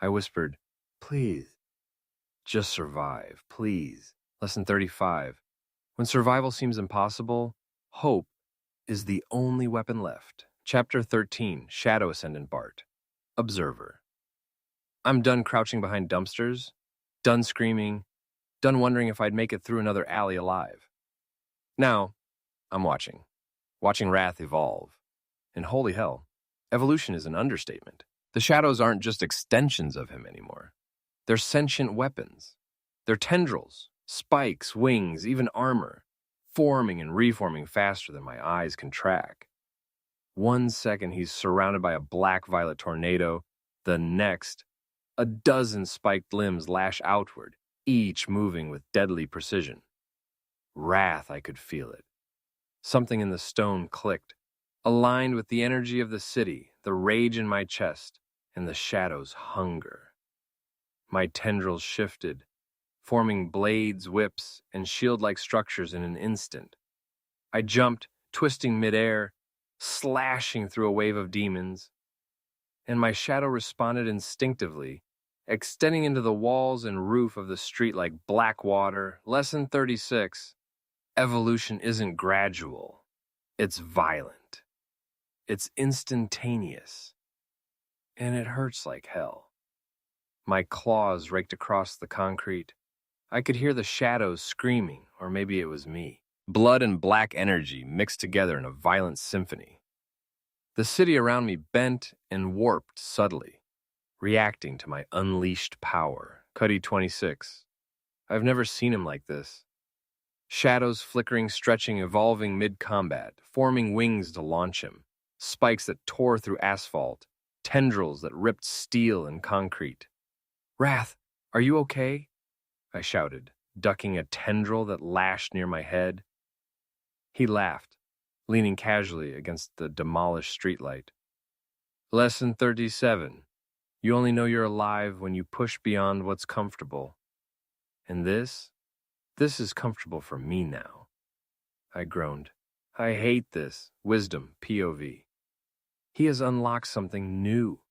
I whispered, "Please, just survive, please." Lesson 35. When survival seems impossible, hope is the only weapon left. Chapter 13, Shadow Ascendant Bart. Observer. I'm done crouching behind dumpsters, done screaming, done wondering if I'd make it through another alley alive. Now, I'm watching Wrath evolve. And holy hell, evolution is an understatement. The shadows aren't just extensions of him anymore. They're sentient weapons. They're tendrils, spikes, wings, even armor, forming and reforming faster than my eyes can track. 1 second he's surrounded by a black-violet tornado. The next, a dozen spiked limbs lash outward, each moving with deadly precision. Wrath, I could feel it. Something in the stone clicked, aligned with the energy of the city, the rage in my chest, and the shadow's hunger. My tendrils shifted, forming blades, whips, and shield-like structures in an instant. I jumped, twisting midair, slashing through a wave of demons, and my shadow responded instinctively, extending into the walls and roof of the street like black water. Lesson 36. Evolution isn't gradual. It's violent. It's instantaneous. And it hurts like hell. My claws raked across the concrete. I could hear the shadows screaming, or maybe it was me. Blood and black energy mixed together in a violent symphony. The city around me bent and warped subtly, reacting to my unleashed power. Cuddy 26. I've never seen him like this. Shadows flickering, stretching, evolving mid-combat, forming wings to launch him, spikes that tore through asphalt, tendrils that ripped steel and concrete. "Wrath, are you okay?" I shouted, ducking a tendril that lashed near my head. He laughed, leaning casually against the demolished streetlight. Lesson 37. You only know you're alive when you push beyond what's comfortable. And this is comfortable for me now. I groaned. I hate this. Wisdom, POV. He has unlocked something new.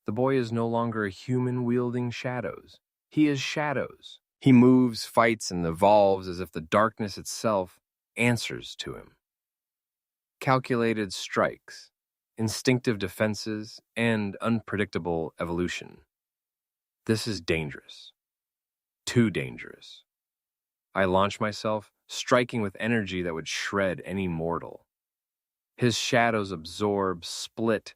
The boy is no longer a human wielding shadows. He is shadows. He moves, fights, and evolves as if the darkness itself answers to him. calculated strikes, instinctive defenses, and unpredictable evolution. This is dangerous. Too dangerous. I launch myself, striking with energy that would shred any mortal. His shadows absorb, split,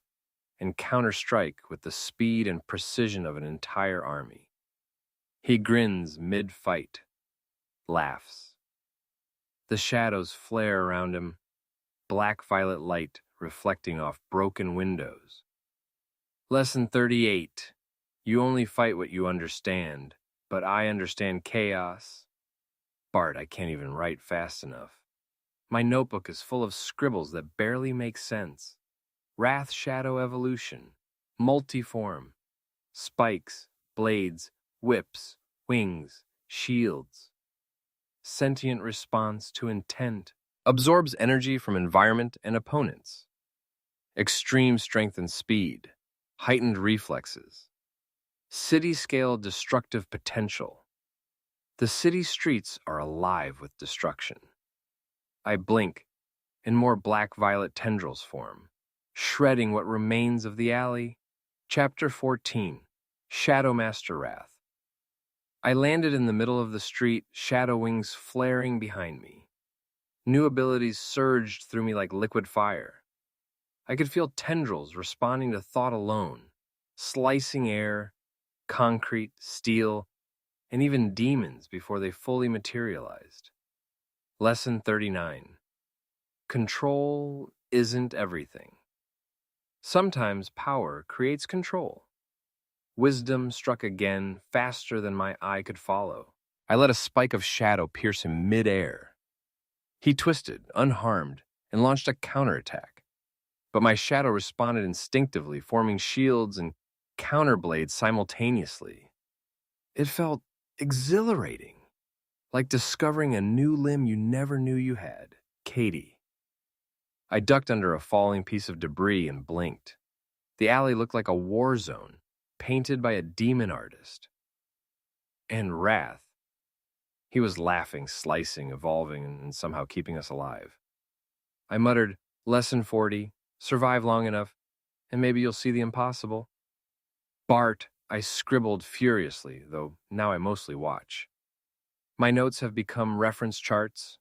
and counter-strike with the speed and precision of an entire army. He grins mid-fight, laughs. The shadows flare around him, black-violet light reflecting off broken windows. Lesson 38. You only fight what you understand, but I understand chaos. Bart, I can't even write fast enough. My notebook is full of scribbles that barely make sense. Wrath shadow evolution, multiform, spikes, blades, whips, wings, shields. Sentient response to intent. Absorbs energy from environment and opponents. Extreme strength and speed. Heightened reflexes. City-scale destructive potential. The city streets are alive with destruction. I blink, and more black-violet tendrils form, shredding what remains of the alley. Chapter 14. Shadow Master Wrath. I landed in the middle of the street, shadow wings flaring behind me. New abilities surged through me like liquid fire. I could feel tendrils responding to thought alone, slicing air, concrete, steel, and even demons before they fully materialized. Lesson 39. Control isn't everything. Sometimes power creates control. Wisdom struck again, faster than my eye could follow. I let a spike of shadow pierce him mid-air. He twisted, unharmed, and launched a counterattack. But my shadow responded instinctively, forming shields and counterblades simultaneously. It felt exhilarating, like discovering a new limb you never knew you had. Katie. I ducked under a falling piece of debris and blinked. The alley looked like a war zone, painted by a demon artist. And Wrath. He was laughing, slicing, evolving, and somehow keeping us alive. I muttered, Lesson 40, survive long enough, and maybe you'll see the impossible. Bart, I scribbled furiously, though now I mostly watch. My notes have become reference charts.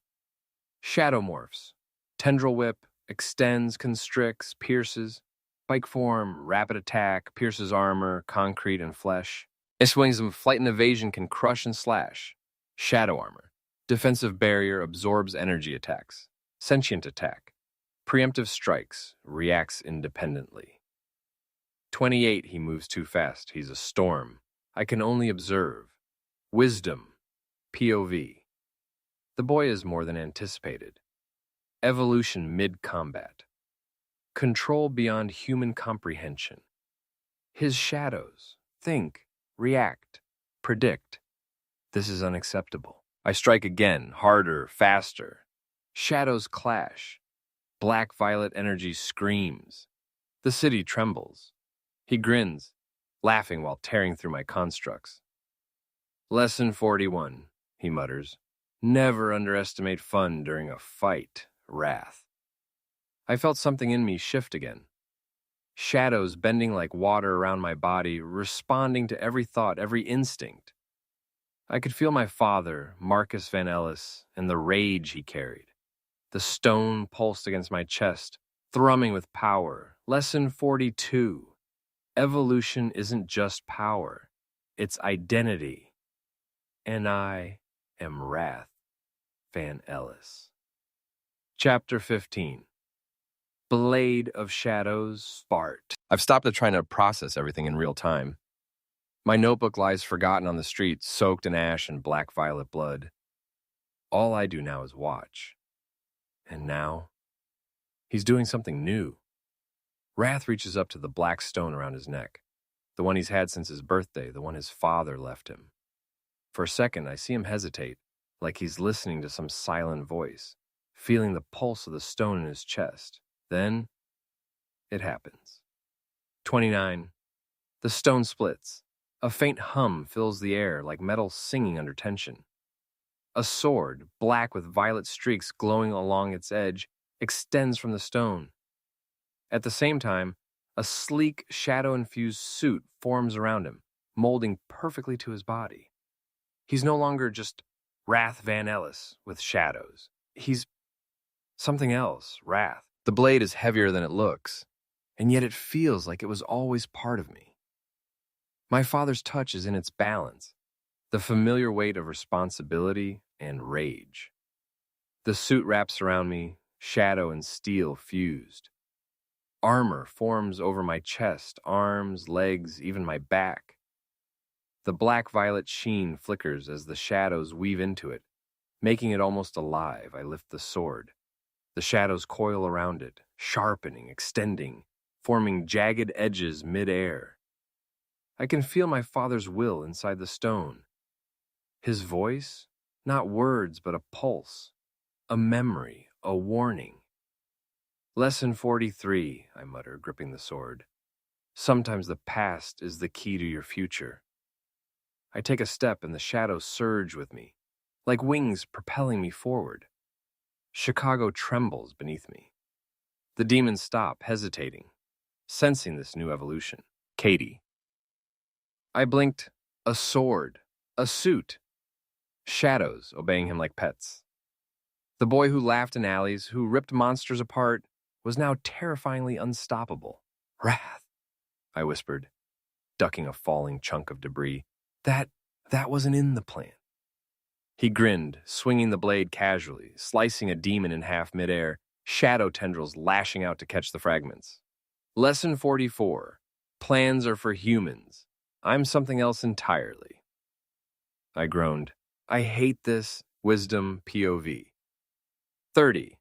Shadow morphs, tendril whip, extends, constricts, pierces, spike form, rapid attack, pierces armor, concrete, and flesh. Iswing's flight and evasion can crush and slash. Shadow armor, defensive barrier, absorbs energy attacks. Sentient attack, preemptive strikes, reacts independently. 28, he moves too fast, he's a storm. I can only observe. Wisdom, POV. The boy is more than anticipated. Evolution mid-combat. Control beyond human comprehension. His shadows. Think, react, predict. This is unacceptable. I strike again, harder, faster. Shadows clash. Black-violet energy screams. The city trembles. He grins, laughing while tearing through my constructs. Lesson 41, he mutters. Never underestimate fun during a fight, Wrath. I felt something in me shift again. Shadows bending like water around my body, responding to every thought, every instinct. I could feel my father, Wrath Van Ellis, and the rage he carried. The stone pulsed against my chest, thrumming with power. Lesson 42. Evolution isn't just power, it's identity. And I am Wrath Van Ellis. Chapter 15. Blade of Shadows, Bart. I've stopped trying to process everything in real time. My notebook lies forgotten on the street, soaked in ash and black-violet blood. All I do now is watch. And now, he's doing something new. Wrath reaches up to the black stone around his neck, the one he's had since his birthday, the one his father left him. For a second, I see him hesitate, like he's listening to some silent voice, feeling the pulse of the stone in his chest. Then, it happens. 29. The stone splits. A faint hum fills the air like metal singing under tension. A sword, black with violet streaks glowing along its edge, extends from the stone. At the same time, a sleek, shadow-infused suit forms around him, molding perfectly to his body. He's no longer just Wrath Van Ellis with shadows. He's something else, Wrath. The blade is heavier than it looks, and yet it feels like it was always part of me. My father's touch is in its balance, the familiar weight of responsibility and rage. The suit wraps around me, shadow and steel fused. Armor forms over my chest, arms, legs, even my back. The black-violet sheen flickers as the shadows weave into it, making it almost alive. I lift the sword. The shadows coil around it, sharpening, extending, forming jagged edges mid-air. I can feel my father's will inside the stone. His voice, not words, but a pulse, a memory, a warning. Lesson 43, I mutter, gripping the sword. Sometimes the past is the key to your future. I take a step and the shadows surge with me, like wings propelling me forward. Chicago trembles beneath me. The demons stop, hesitating, sensing this new evolution. Katie. I blinked. A sword. A suit. Shadows obeying him like pets. The boy who laughed in alleys, who ripped monsters apart, was now terrifyingly unstoppable. Wrath, I whispered, ducking a falling chunk of debris. That wasn't in the plan. He grinned, swinging the blade casually, slicing a demon in half midair, shadow tendrils lashing out to catch the fragments. Lesson 44. Plans are for humans. I'm something else entirely. I groaned. I hate this. Wisdom POV. 30.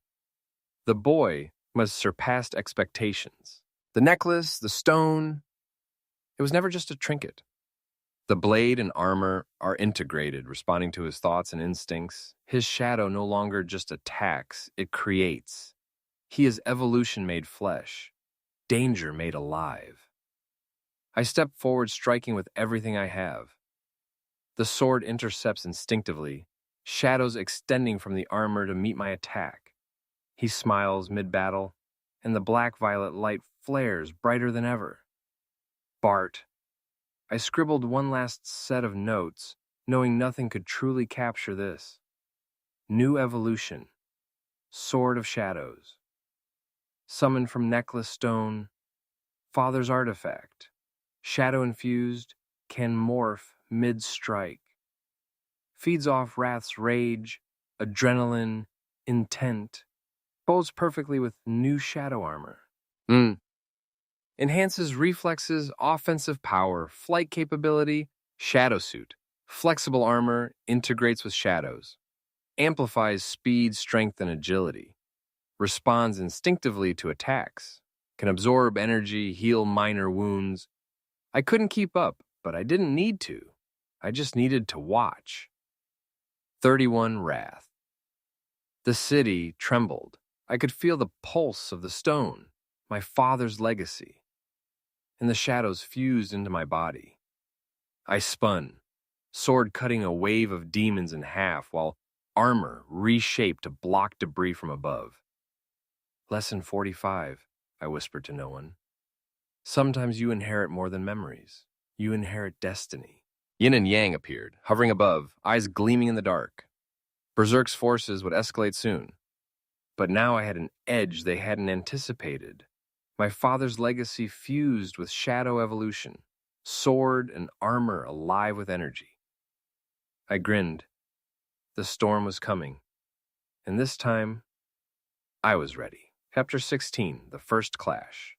The boy must surpass expectations. The necklace, the stone, it was never just a trinket. The blade and armor are integrated, responding to his thoughts and instincts. His shadow no longer just attacks, it creates. He is evolution made flesh, danger made alive. I step forward, striking with everything I have. The sword intercepts instinctively, shadows extending from the armor to meet my attack. He smiles mid-battle, and the black-violet light flares brighter than ever. Bart. I scribbled one last set of notes, knowing nothing could truly capture this. New evolution. Sword of shadows. Summoned from necklace stone. Father's artifact. Shadow-infused, can morph mid-strike. Feeds off Wrath's rage, adrenaline, intent. Folds perfectly with new shadow armor. Enhances reflexes, offensive power, flight capability, shadow suit. Flexible armor, integrates with shadows. Amplifies speed, strength, and agility. Responds instinctively to attacks. Can absorb energy, heal minor wounds. I couldn't keep up, but I didn't need to. I just needed to watch. 31 Wrath. The city trembled. I could feel the pulse of the stone, my father's legacy, and the shadows fused into my body. I spun, sword cutting a wave of demons in half while armor reshaped to block debris from above. Lesson 45, I whispered to no one. Sometimes you inherit more than memories. You inherit destiny. Yin and Yang appeared, hovering above, eyes gleaming in the dark. Berserk's forces would escalate soon. But now I had an edge they hadn't anticipated. My father's legacy fused with shadow evolution, sword and armor alive with energy. I grinned. The storm was coming. And this time, I was ready. Chapter 16, The First Clash.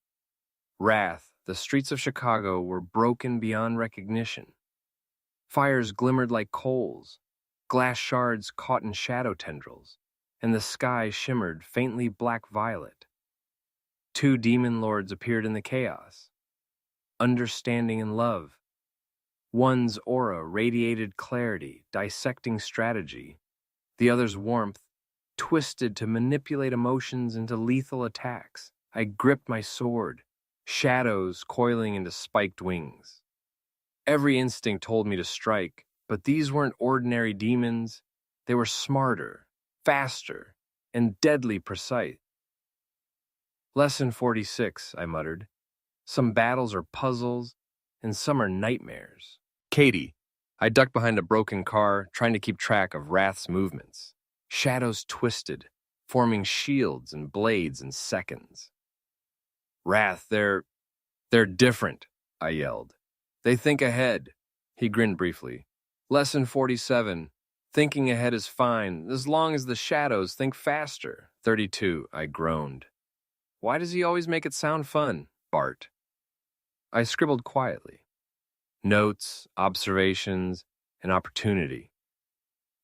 Wrath, the streets of Chicago were broken beyond recognition. Fires glimmered like coals, glass shards caught in shadow tendrils, and the sky shimmered faintly black-violet. Two demon lords appeared in the chaos, understanding and love. One's aura radiated clarity, dissecting strategy. The other's warmth twisted to manipulate emotions into lethal attacks. I gripped my sword, shadows coiling into spiked wings. Every instinct told me to strike, but these weren't ordinary demons. They were smarter, faster, and deadly precise. Lesson 46, I muttered. Some battles are puzzles, and some are nightmares. Katie. I ducked behind a broken car, trying to keep track of Wrath's movements. Shadows twisted, forming shields and blades in seconds. Wrath, they're different, I yelled. They think ahead. He grinned briefly. Lesson 47. Thinking ahead is fine, as long as the shadows think faster. 32, I groaned. Why does he always make it sound fun, Bart? I scribbled quietly. Notes, observations, and opportunity.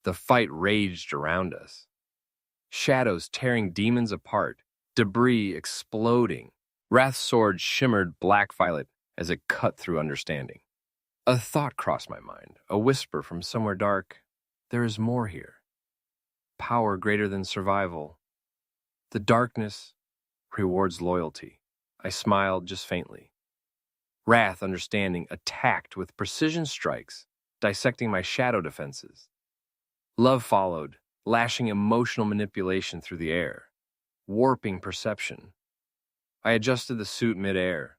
The fight raged around us. Shadows tearing demons apart, debris exploding. Wrath's sword shimmered black-violet as it cut through understanding. A thought crossed my mind, a whisper from somewhere dark. There is more here. Power greater than survival. The darkness rewards loyalty. I smiled just faintly. Wrath, understanding, attacked with precision strikes, dissecting my shadow defenses. Love followed, lashing emotional manipulation through the air, warping perception. I adjusted the suit mid-air.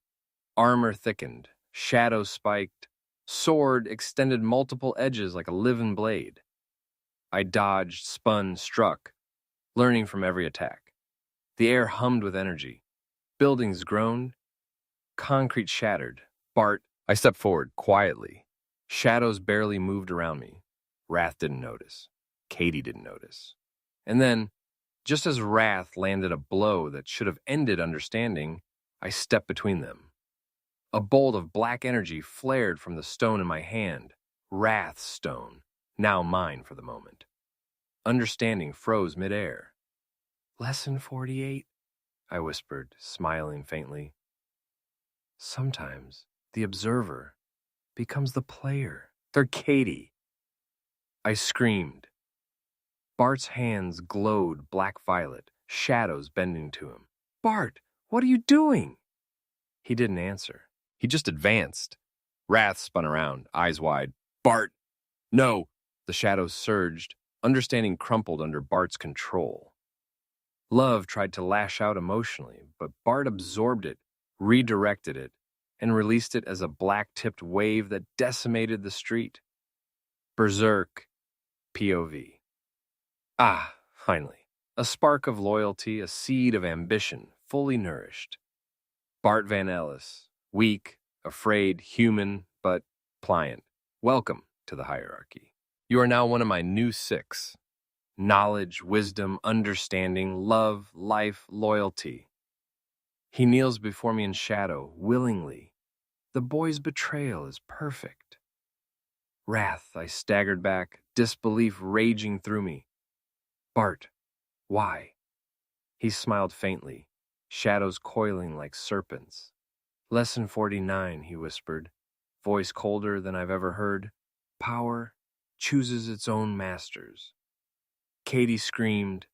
Armor thickened, shadows spiked, sword extended multiple edges like a living blade. I dodged, spun, struck, learning from every attack. The air hummed with energy. Buildings groaned. Concrete shattered. Bart, I stepped forward, quietly. Shadows barely moved around me. Wrath didn't notice. Katie didn't notice. And then, just as Wrath landed a blow that should have ended understanding, I stepped between them. A bolt of black energy flared from the stone in my hand. Wrath's stone, now mine for the moment. Understanding froze midair. Lesson 48, I whispered, smiling faintly. Sometimes the observer becomes the player. They're Katie. I screamed. Bart's hands glowed black-violet, shadows bending to him. Bart, what are you doing? He didn't answer. He just advanced. Wrath spun around, eyes wide. Bart! No! The shadows surged. Understanding crumpled under Bart's control. Love tried to lash out emotionally, but Bart absorbed it, redirected it, and released it as a black-tipped wave that decimated the street. Berserk, POV. Ah, finally. A spark of loyalty, a seed of ambition, fully nourished. Wrath Van Ellis, weak, afraid, human, but pliant. Welcome to the hierarchy. You are now one of my new 6. Knowledge, wisdom, understanding, love, life, loyalty. He kneels before me in shadow, willingly. The boy's betrayal is perfect. Wrath, I staggered back, disbelief raging through me. Bart, why? He smiled faintly, shadows coiling like serpents. Lesson 49, he whispered, voice colder than I've ever heard. Power chooses its own masters. Katie screamed.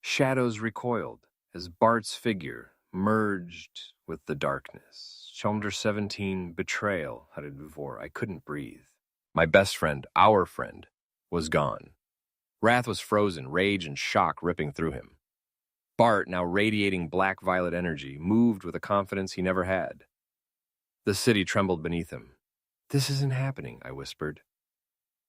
Shadows recoiled as Bart's figure merged with the darkness. Chapter 17, Betrayal, had before. I couldn't breathe. My best friend, our friend, was gone. Wrath was frozen, rage and shock ripping through him. Bart, now radiating black-violet energy, moved with a confidence he never had. The city trembled beneath him. This isn't happening, I whispered.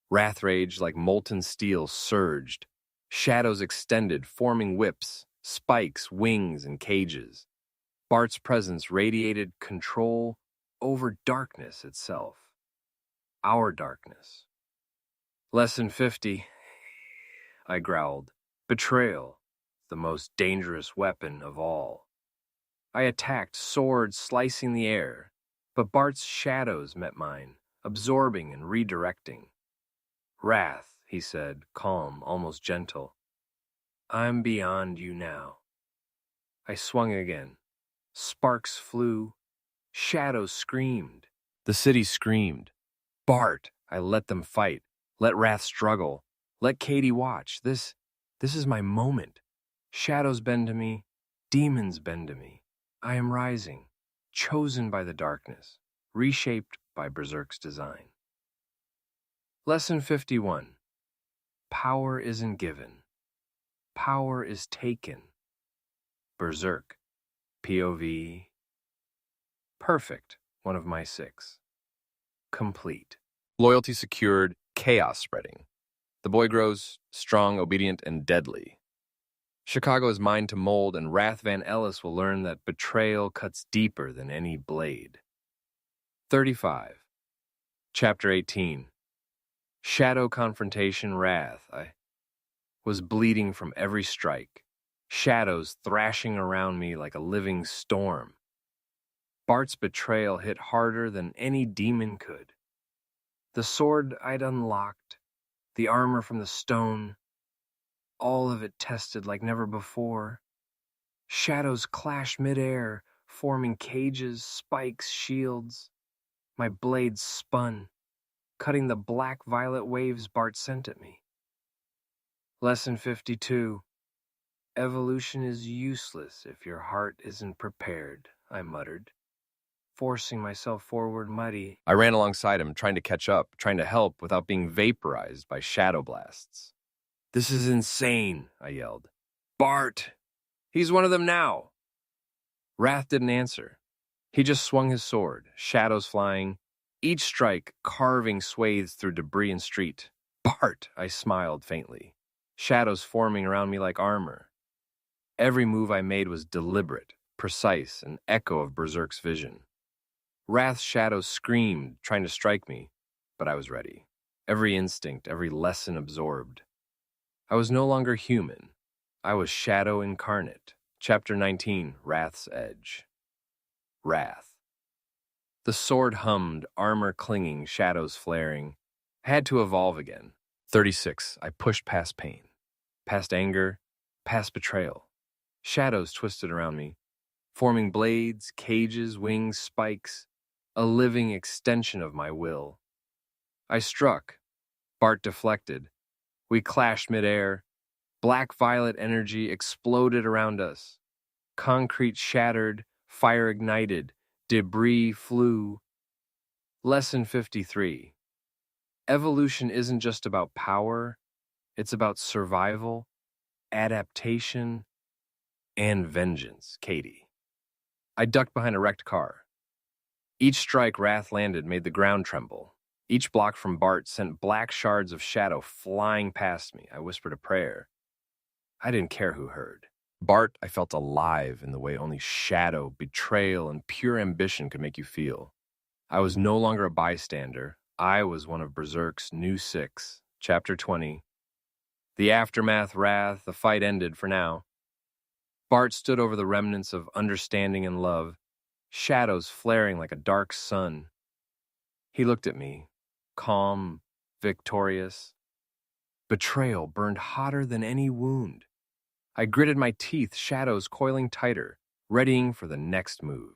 Wrath rage, like molten steel, surged. Shadows extended, forming whips, spikes, wings, and cages. Bart's presence radiated control over darkness itself. Our darkness. Lesson 50, I growled. Betrayal, the most dangerous weapon of all. I attacked, sword slicing the air, but Bart's shadows met mine, absorbing and redirecting. Wrath, he said, calm, almost gentle. I'm beyond you now. I swung again. Sparks flew. Shadows screamed. The city screamed. Bart, I let them fight. Let Wrath struggle. Let Katie watch. This is my moment. Shadows bend to me. Demons bend to me. I am rising, chosen by the darkness, reshaped by Berserk's design. Lesson 51. Power isn't given. Power is taken. Berserk. POV. Perfect, one of my 6. Complete. Loyalty secured, chaos spreading. The boy grows strong, obedient, and deadly. Chicago is mine to mold, and Wrath Van Ellis will learn that betrayal cuts deeper than any blade. 35. Chapter 18. Shadow Confrontation Wrath. I was bleeding from every strike, shadows thrashing around me like a living storm. Bart's betrayal hit harder than any demon could. The sword I'd unlocked, the armor from the stone, all of it tested like never before. Shadows clashed midair, forming cages, spikes, shields. My blade spun, cutting the black-violet waves Bart sent at me. Lesson 52. Evolution is useless if your heart isn't prepared, I muttered, forcing myself forward muddy. I ran alongside him, trying to catch up, trying to help without being vaporized by shadow blasts. This is insane, I yelled. Bart! He's one of them now! Wrath didn't answer. He just swung his sword, shadows flying, each strike carving swathes through debris and street. Bart! I smiled faintly, shadows forming around me like armor. Every move I made was deliberate, precise, an echo of Berserk's vision. Wrath's shadows screamed, trying to strike me, but I was ready. Every instinct, every lesson absorbed. I was no longer human. I was shadow incarnate. Chapter 19, Wrath's Edge. Wrath. The sword hummed, armor clinging, shadows flaring. I had to evolve again. 36. I pushed past pain, past anger, past betrayal. Shadows twisted around me, forming blades, cages, wings, spikes, a living extension of my will. I struck. Bart deflected. We clashed midair. Black-violet energy exploded around us. Concrete shattered, fire ignited, debris flew. Lesson 53. Evolution isn't just about power, it's about survival, adaptation, and vengeance, Katie. I ducked behind a wrecked car. Each strike Wrath landed made the ground tremble. Each block from Bart sent black shards of shadow flying past me. I whispered a prayer. I didn't care who heard. Bart, I felt alive in the way only shadow, betrayal, and pure ambition could make you feel. I was no longer a bystander. I was one of Berserk's new 6. Chapter 20. The aftermath, Wrath, the fight ended for now. Bart stood over the remnants of understanding and love, shadows flaring like a dark sun. He looked at me, calm, victorious. Betrayal burned hotter than any wound. I gritted my teeth, shadows coiling tighter, readying for the next move.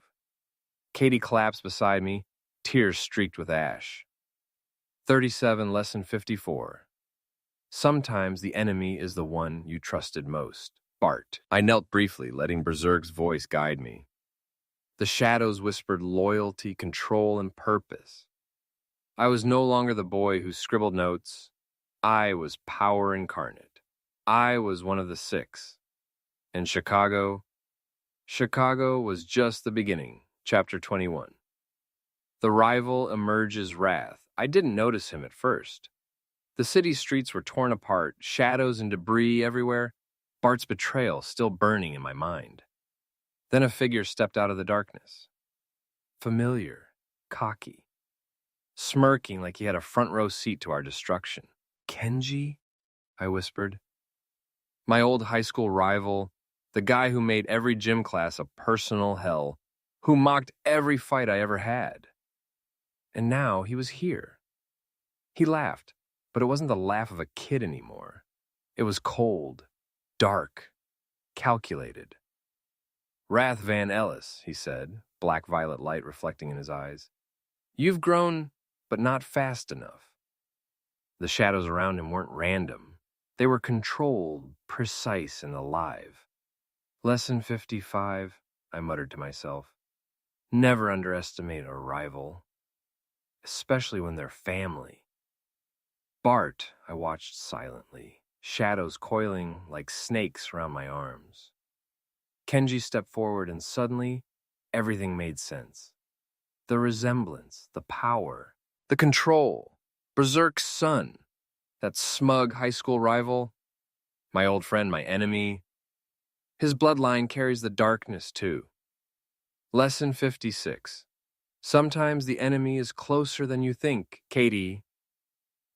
Katie collapsed beside me, tears streaked with ash. 37, Lesson 54. Sometimes the enemy is the one you trusted most. Bart. I knelt briefly, letting Berserk's voice guide me. The shadows whispered loyalty, control, and purpose. I was no longer the boy who scribbled notes. I was power incarnate. I was one of the 6. And Chicago was just the beginning. Chapter 21. The rival emerges Wrath. I didn't notice him at first. The city's streets were torn apart, shadows and debris everywhere, Bart's betrayal still burning in my mind. Then a figure stepped out of the darkness. Familiar, cocky, smirking like he had a front row seat to our destruction. Kenji? I whispered. My old high school rival, the guy who made every gym class a personal hell, who mocked every fight I ever had. And now he was here. He laughed, but it wasn't the laugh of a kid anymore. It was cold, dark, calculated. Wrath Van Ellis, he said, black-violet light reflecting in his eyes. You've grown, but not fast enough. The shadows around him weren't random. They were controlled, precise, and alive. Lesson 55, I muttered to myself. Never underestimate a rival, especially when they're family. Bart, I watched silently, shadows coiling like snakes around my arms. Kenji stepped forward and suddenly, everything made sense. The resemblance, the power, the control. Berserk's son, that smug high school rival, my old friend, my enemy. His bloodline carries the darkness too. Lesson 56. Sometimes the enemy is closer than you think, Katie.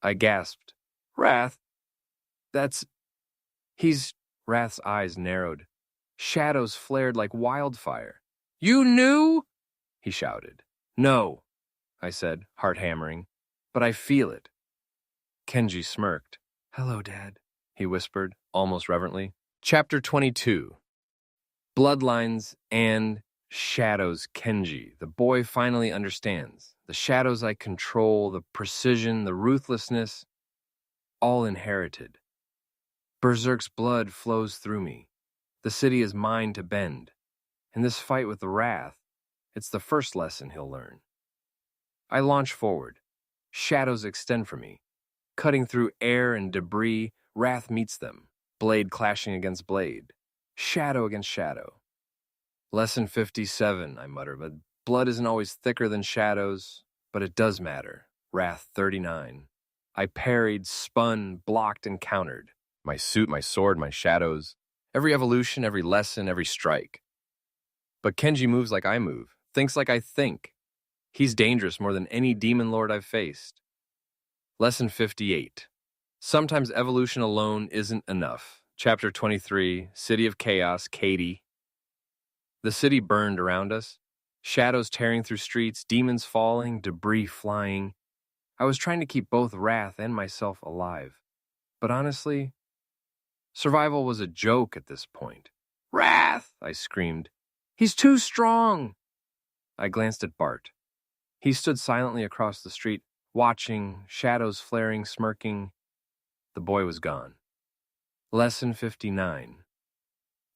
I gasped. Wrath? He's... Wrath's eyes narrowed. Shadows flared like wildfire. You knew? He shouted. No, I said, heart hammering, but I feel it. Kenji smirked. Hello, Dad, he whispered, almost reverently. Chapter 22. Bloodlines and shadows. Kenji, the boy finally understands. The shadows I control, the precision, the ruthlessness, all inherited. Berserk's blood flows through me. The city is mine to bend. In this fight with the Wrath, it's the first lesson he'll learn. I launch forward. Shadows extend for me. Cutting through air and debris, Wrath meets them, blade clashing against blade, shadow against shadow. Lesson 57, I mutter, but blood isn't always thicker than shadows, but it does matter. Wrath 39. I parried, spun, blocked, and countered. My suit, my sword, my shadows. Every evolution, every lesson, every strike. But Kenji moves like I move, thinks like I think. He's dangerous more than any demon lord I've faced. Lesson 58. Sometimes evolution alone isn't enough. Chapter 23, City of Chaos, Katie. The city burned around us. Shadows tearing through streets, demons falling, debris flying. I was trying to keep both Wrath and myself alive. But honestly, survival was a joke at this point. Wrath! I screamed. He's too strong! I glanced at Bart. He stood silently across the street, watching, shadows flaring, smirking. The boy was gone. Lesson 59.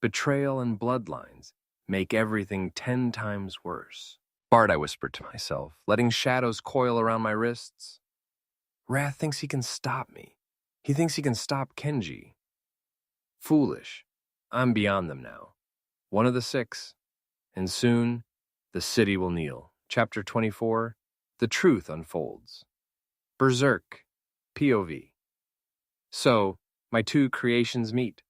Betrayal and bloodlines make everything 10 times worse. Bart, I whispered to myself, letting shadows coil around my wrists. Wrath thinks he can stop me. He thinks he can stop Kenji. Foolish. I'm beyond them now. One of the 6. And soon, the city will kneel. Chapter 24. The truth unfolds. Berserk. POV. So, my two creations meet.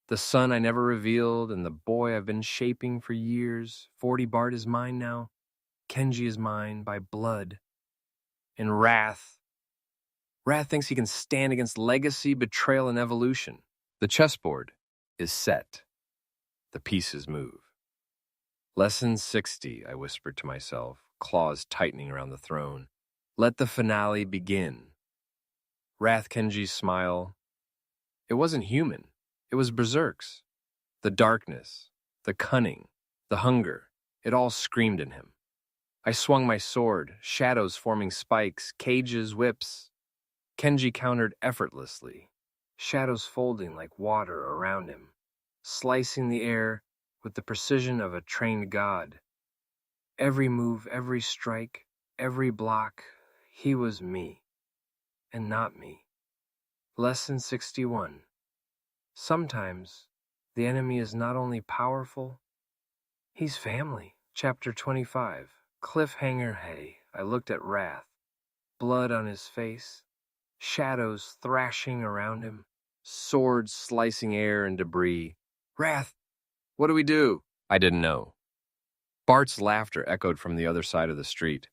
The son I never revealed and the boy I've been shaping for years. 40 Bart is mine now. Kenji is mine by blood. And Wrath. Wrath thinks he can stand against legacy, betrayal, and evolution. The chessboard is set. The pieces move. Lesson 60, I whispered to myself, claws tightening around the throne. Let the finale begin. Wrath Kenji's smile. It wasn't human. It was Berserk's. The darkness, the cunning, the hunger, it all screamed in him. I swung my sword, shadows forming spikes, cages, whips. Kenji countered effortlessly, shadows folding like water around him, slicing the air with the precision of a trained god. Every move, every strike, every block, he was me, and not me. Lesson 61. Sometimes the enemy is not only powerful, he's family. Chapter 25. Cliffhanger. Hey, I looked at Wrath. Blood on his face, shadows thrashing around him, swords slicing air and debris. Wrath, what do we do? I didn't know. Bart's laughter echoed from the other side of the street.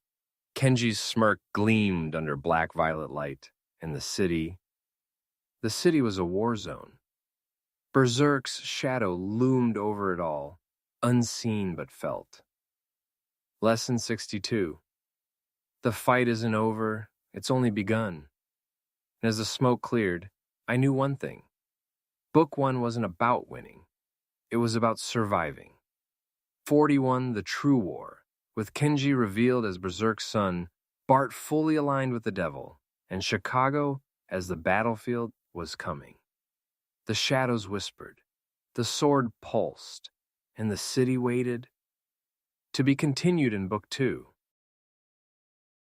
Kenji's smirk gleamed under black-violet light, and the city was a war zone. Berserk's shadow loomed over it all, unseen but felt. Lesson 62. The fight isn't over, it's only begun. And as the smoke cleared, I knew one thing. Book 1 wasn't about winning. It was about surviving. 41, the true war, with Kenji revealed as Berserk's son, Bart fully aligned with the devil, and Chicago as the battlefield was coming. The shadows whispered, the sword pulsed, and the city waited. To be continued in Book 2.